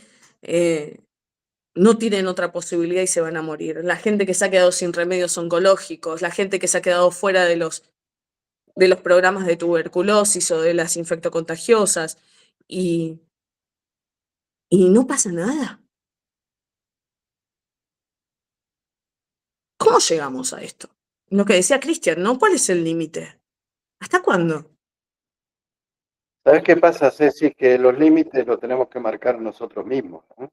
no tienen otra posibilidad y se van a morir. La gente que se ha quedado sin remedios oncológicos, la gente que se ha quedado fuera de los programas de tuberculosis o de las infectocontagiosas, y no pasa nada. ¿Cómo llegamos a esto? Lo que decía Cristian, ¿no? ¿Cuál es el límite? ¿Hasta cuándo? ¿Sabes qué pasa, Ceci? Que los límites los tenemos que marcar nosotros mismos, ¿no?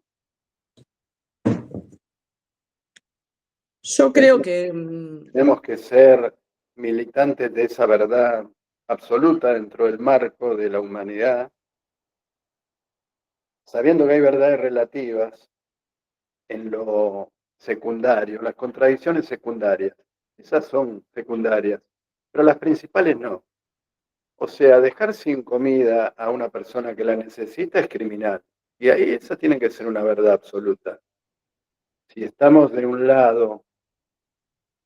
Yo creo que Tenemos que ser militantes de esa verdad absoluta dentro del marco de la humanidad, sabiendo que hay verdades relativas en lo secundario, las contradicciones secundarias, esas son secundarias, pero las principales no. O sea, dejar sin comida a una persona que la necesita es criminal. Y ahí esa tiene que ser una verdad absoluta. Si estamos de un lado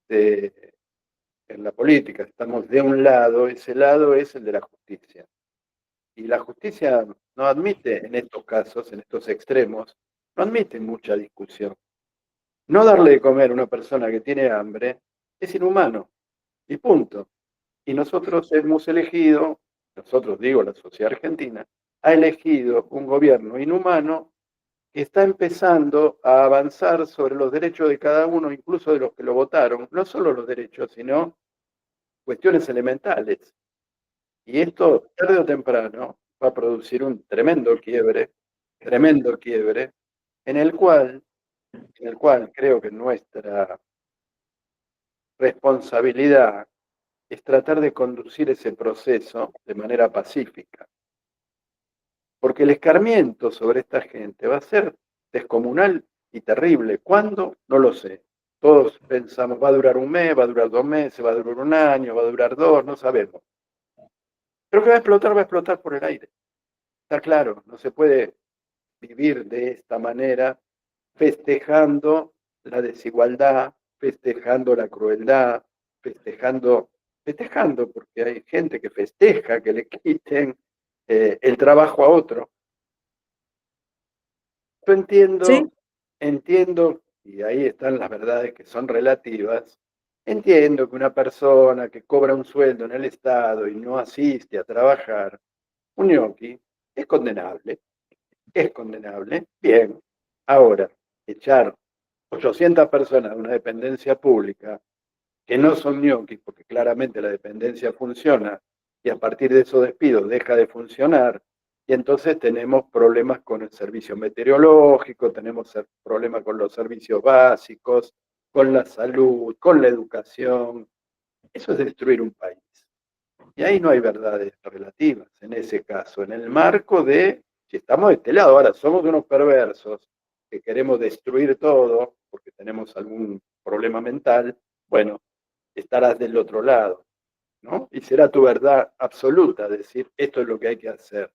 en la política, estamos de un lado, ese lado es el de la justicia. Y la justicia no admite en estos casos, en estos extremos, no admite mucha discusión. No darle de comer a una persona que tiene hambre es inhumano. Y punto. Y nosotros hemos elegido, nosotros digo la sociedad argentina, ha elegido un gobierno inhumano que está empezando a avanzar sobre los derechos de cada uno, incluso de los que lo votaron, no solo los derechos, sino cuestiones elementales. Y esto, tarde o temprano, va a producir un tremendo quiebre, en el cual creo que nuestra responsabilidad es tratar de conducir ese proceso de manera pacífica. Porque el escarmiento sobre esta gente va a ser descomunal y terrible. ¿Cuándo? No lo sé. Todos pensamos, va a durar un mes, va a durar 2 meses, va a durar un año, va a durar 2, no sabemos. Pero que va a explotar por el aire. Está claro, no se puede vivir de esta manera festejando la desigualdad, festejando la crueldad, festejando, porque hay gente que festeja que le quiten el trabajo a otro. Yo ¿sí? entiendo, y ahí están las verdades que son relativas, entiendo que una persona que cobra un sueldo en el Estado y no asiste a trabajar, un ñoqui, es condenable, bien. Ahora, echar 800 personas de una dependencia pública que no son ñoquis, porque claramente la dependencia funciona, y a partir de esos despidos deja de funcionar, y entonces tenemos problemas con el servicio meteorológico, tenemos problemas con los servicios básicos, con la salud, con la educación. Eso es destruir un país. Y ahí no hay verdades relativas en ese caso, en el marco de, si estamos de este lado, ahora somos unos perversos que queremos destruir todo porque tenemos algún problema mental, bueno, estarás del otro lado, ¿no? Y será tu verdad absoluta decir, esto es lo que hay que hacer.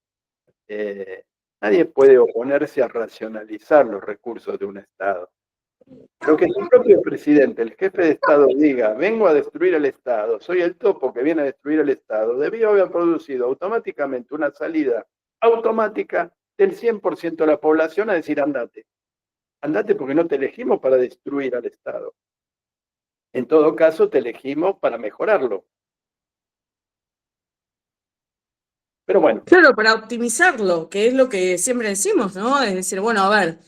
Nadie puede oponerse a racionalizar los recursos de un Estado. Lo que el propio presidente, el jefe de Estado, diga, vengo a destruir el Estado, soy el topo que viene a destruir el Estado, debió haber producido automáticamente una salida automática del 100% de la población a decir, andate porque no te elegimos para destruir al Estado. En todo caso, te elegimos para mejorarlo. Pero bueno. Claro, para optimizarlo, que es lo que siempre decimos, ¿no? Es decir, bueno, a ver,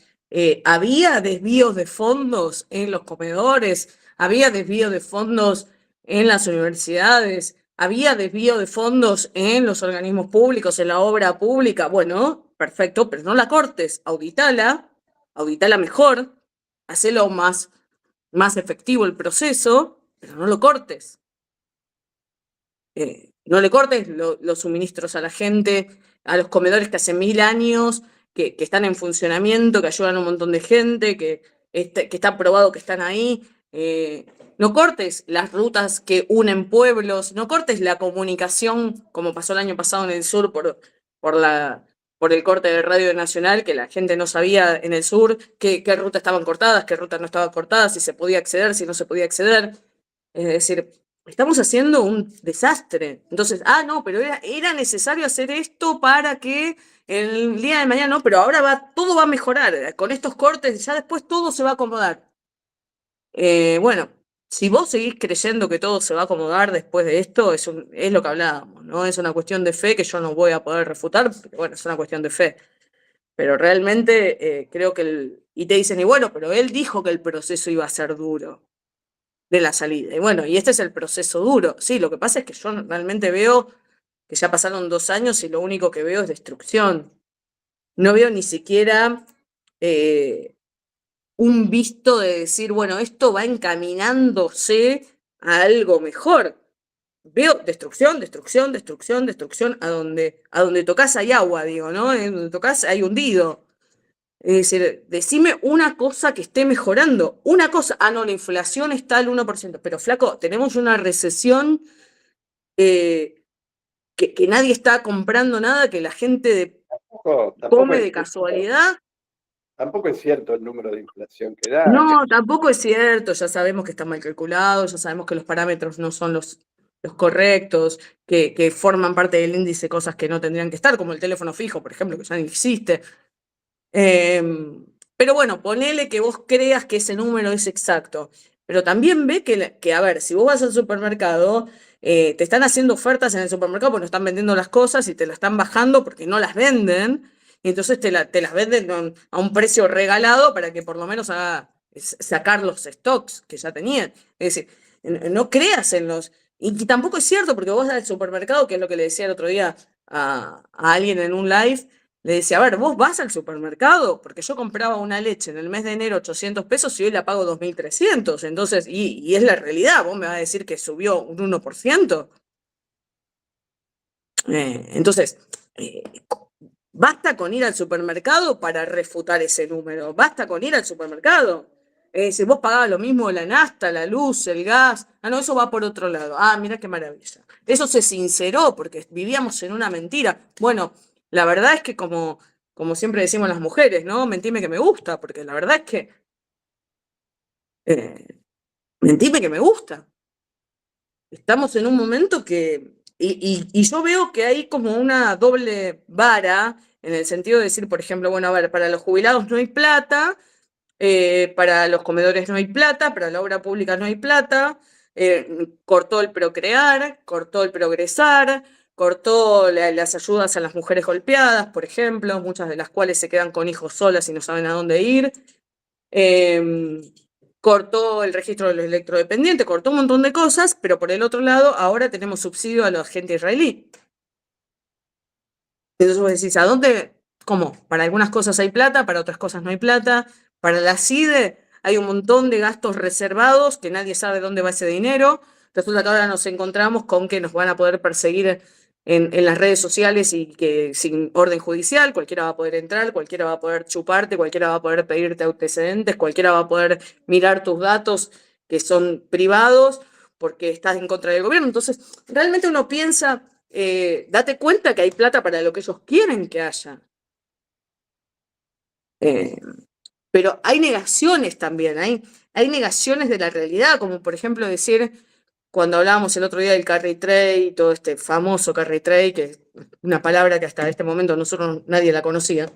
había desvíos de fondos en los comedores, había desvío de fondos en las universidades, había desvío de fondos en los organismos públicos, en la obra pública. Bueno, perfecto, pero no la cortes, auditala mejor, hacelo más efectivo el proceso, pero no lo cortes. No le cortes los suministros a la gente, a los comedores que hace 1000 años, que están en funcionamiento, que ayudan a un montón de gente, que está probado que están ahí. No cortes las rutas que unen pueblos, no cortes la comunicación, como pasó el año pasado en el sur por el corte de Radio Nacional, que la gente no sabía en el sur qué rutas estaban cortadas, qué rutas no estaban cortadas, si se podía acceder, si no se podía acceder. Es decir, estamos haciendo un desastre. Entonces, no, pero era necesario hacer esto para que el día de mañana, no, pero ahora todo va a mejorar. Con estos cortes, ya después todo se va a acomodar. Bueno, si vos seguís creyendo que todo se va a acomodar después de esto, es lo que hablábamos, ¿no? Es una cuestión de fe que yo no voy a poder refutar, pero bueno, es una cuestión de fe. Pero realmente creo que y te dicen, y bueno, pero él dijo que el proceso iba a ser duro de la salida. Y bueno, y este es el proceso duro. Sí, lo que pasa es que yo realmente veo que ya pasaron 2 años y lo único que veo es destrucción. No veo ni siquiera un visto de decir, bueno, esto va encaminándose a algo mejor. Veo destrucción, destrucción, destrucción, destrucción, a donde tocas hay agua, digo, ¿no? Donde tocas hay hundido. Es decir, decime una cosa que esté mejorando. Una cosa, no, la inflación está al 1%, pero flaco, tenemos una recesión que nadie está comprando nada, que la gente come de casualidad. Tampoco es cierto el número de inflación que da. No, tampoco es cierto, ya sabemos que está mal calculado, ya sabemos que los parámetros no son los correctos, que forman parte del índice cosas que no tendrían que estar, como el teléfono fijo, por ejemplo, que ya no existe. Pero bueno, ponele que vos creas que ese número es exacto, pero también ve que a ver, si vos vas al supermercado, te están haciendo ofertas en el supermercado porque no están vendiendo las cosas y te las están bajando porque no las venden, y entonces te las venden a un precio regalado para que por lo menos haga sacar los stocks que ya tenían. Es decir, no creas en los... Y tampoco es cierto, porque vos vas al supermercado, que es lo que le decía el otro día a alguien en un live, le decía, a ver, vos vas al supermercado, porque yo compraba una leche en el mes de enero 800 pesos y hoy la pago 2.300, entonces, y es la realidad, vos me vas a decir que subió un 1%. Entonces, basta con ir al supermercado para refutar ese número, basta con ir al supermercado. Si vos pagabas lo mismo la nafta, la luz, el gas, no, eso va por otro lado. Mira qué maravilla. Eso se sinceró porque vivíamos en una mentira. Bueno, la verdad es que como siempre decimos las mujeres, ¿no? Mentime que me gusta, porque la verdad es que mentime que me gusta. Estamos en un momento que... Y yo veo que hay como una doble vara en el sentido de decir, por ejemplo, bueno, a ver, para los jubilados no hay plata, para los comedores no hay plata, para la obra pública no hay plata, cortó el Procrear, cortó el Progresar, cortó las ayudas a las mujeres golpeadas, por ejemplo, muchas de las cuales se quedan con hijos solas y no saben a dónde ir. Cortó el registro de los electrodependientes, cortó un montón de cosas, pero por el otro lado, ahora tenemos subsidio a la gente israelí. Entonces vos decís, ¿a dónde? ¿Cómo? Para algunas cosas hay plata, para otras cosas no hay plata. Para la CIDE hay un montón de gastos reservados que nadie sabe dónde va ese dinero. Resulta que ahora nos encontramos con que nos van a poder perseguir en las redes sociales y que sin orden judicial, cualquiera va a poder entrar, cualquiera va a poder chuparte, cualquiera va a poder pedirte antecedentes, cualquiera va a poder mirar tus datos que son privados porque estás en contra del gobierno. Entonces, realmente uno piensa, date cuenta que hay plata para lo que ellos quieren que haya. Pero hay negaciones también, hay negaciones de la realidad, como por ejemplo decir, cuando hablábamos el otro día del carry trade, todo este famoso carry trade, que es una palabra que hasta este momento nosotros nadie la conocía,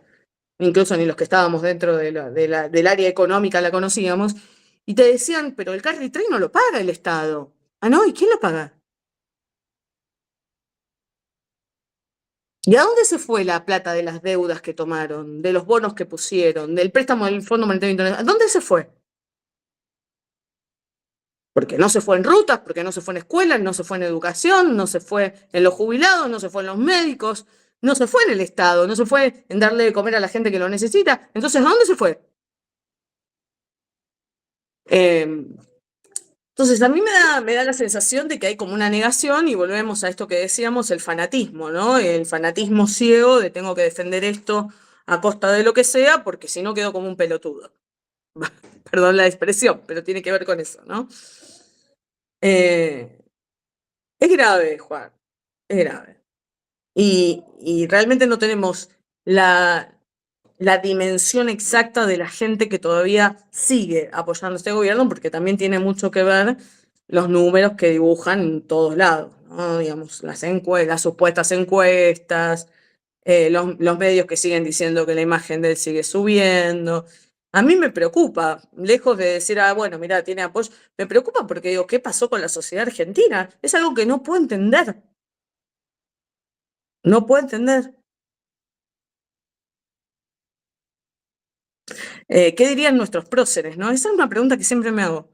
incluso ni los que estábamos dentro del área económica la conocíamos, y te decían, pero el carry trade no lo paga el Estado. ¿No? ¿Y quién lo paga? ¿Y a dónde se fue la plata de las deudas que tomaron, de los bonos que pusieron, del préstamo del Fondo Monetario Internacional? ¿A dónde se fue? Porque no se fue en rutas, porque no se fue en escuelas, no se fue en educación, no se fue en los jubilados, no se fue en los médicos. no se fue en el Estado, no se fue en darle de comer a la gente que lo necesita. Entonces, ¿a dónde se fue? Entonces, a mí me da la sensación de que hay como una negación y volvemos a esto que decíamos, el fanatismo, ¿no? El fanatismo ciego de tengo que defender esto a costa de lo que sea, porque si no quedo como un pelotudo. Perdón la expresión, pero tiene que ver con eso, ¿no? Es grave, Juan, es grave. Y realmente no tenemos la dimensión exacta de la gente que todavía sigue apoyando este gobierno, porque también tiene mucho que ver los números que dibujan en todos lados, ¿no? Digamos, las supuestas encuestas, los medios que siguen diciendo que la imagen de él sigue subiendo. A mí me preocupa, lejos de decir, bueno, mira, tiene apoyo, me preocupa porque digo, ¿qué pasó con la sociedad argentina? Es algo que no puedo entender. No puedo entender. ¿Qué dirían nuestros próceres, no? Esa es una pregunta que siempre me hago.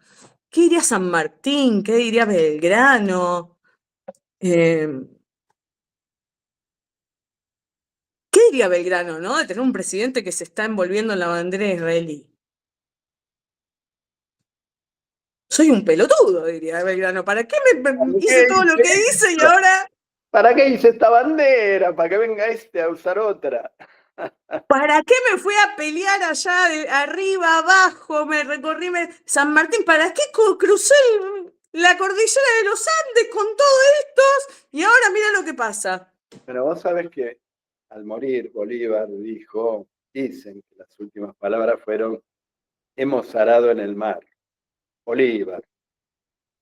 ¿Qué diría San Martín? ¿Qué diría Belgrano? ¿Qué diría Belgrano, no? De tener un presidente que se está envolviendo en la bandera israelí. Soy un pelotudo, diría Belgrano. ¿Para qué me hice todo lo que hice y ahora? ¿Para qué hice esta bandera? ¿Para que venga a usar otra? ¿Para qué me fui a pelear allá arriba, abajo? Me recorrí San Martín. ¿Para qué crucé la cordillera de los Andes con todos estos? Y ahora mira lo que pasa. Pero vos sabés que al morir Bolívar dicen que las últimas palabras fueron, hemos arado en el mar. Bolívar,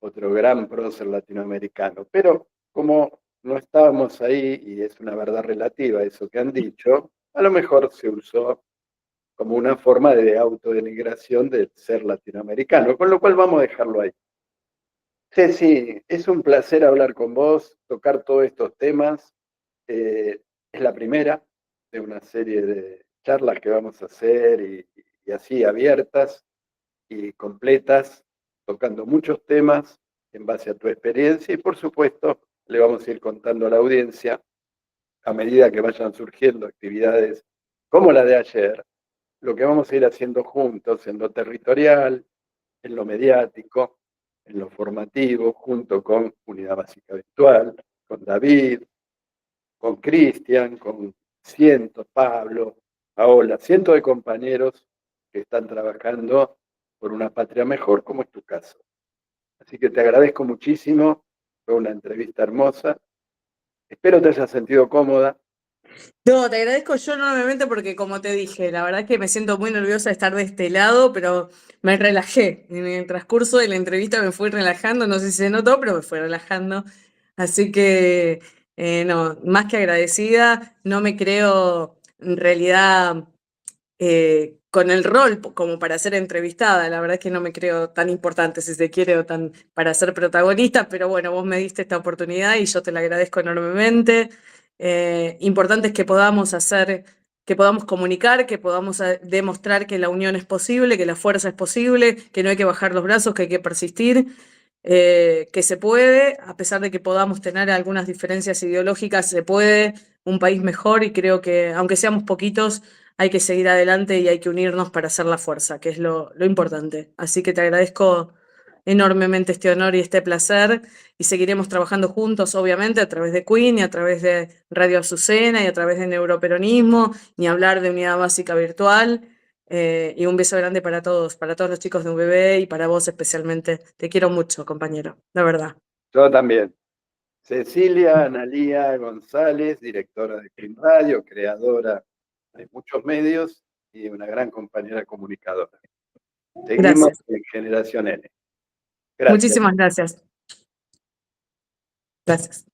otro gran prócer latinoamericano. Pero como no estábamos ahí, y es una verdad relativa eso que han dicho, a lo mejor se usó como una forma de autodenigración del ser latinoamericano, con lo cual vamos a dejarlo ahí. Ceci, es un placer hablar con vos, tocar todos estos temas. Es la primera de una serie de charlas que vamos a hacer y así abiertas y completas, tocando muchos temas en base a tu experiencia y por supuesto le vamos a ir contando a la audiencia a medida que vayan surgiendo actividades como la de ayer, lo que vamos a ir haciendo juntos en lo territorial, en lo mediático, en lo formativo, junto con Unidad Básica Virtual, con David, con Cristian, con Pablo, Paola, cientos de compañeros que están trabajando por una patria mejor, como es tu caso. Así que te agradezco muchísimo, fue una entrevista hermosa. Espero te hayas sentido cómoda. No, te agradezco yo enormemente porque, como te dije, la verdad que me siento muy nerviosa de estar de este lado, pero me relajé. En el transcurso de la entrevista me fui relajando, no sé si se notó, pero me fui relajando. Así que, no, más que agradecida, no me creo en realidad con el rol como para ser entrevistada. La verdad es que no me creo tan importante, si se quiere, o tan para ser protagonista, pero bueno, vos me diste esta oportunidad y yo te la agradezco enormemente. Importante es que podamos hacer, que podamos comunicar, que podamos demostrar que la unión es posible, que la fuerza es posible, que no hay que bajar los brazos, que hay que persistir, que se puede, a pesar de que podamos tener algunas diferencias ideológicas, se puede un país mejor y creo que, aunque seamos poquitos, hay que seguir adelante y hay que unirnos para hacer la fuerza, que es lo importante. Así que te agradezco enormemente este honor y este placer y seguiremos trabajando juntos, obviamente, a través de Queen y a través de Radio Azucena y a través de Neuroperonismo, ni hablar de Unidad Básica Virtual. Y un beso grande para todos los chicos de UBB y para vos especialmente. Te quiero mucho, compañero, la verdad. Yo también. Cecilia Analía González, directora de Queen Radio, creadora de muchos medios y una gran compañera comunicadora. Seguimos Gracias. en Generación N. Gracias. Muchísimas gracias. Gracias.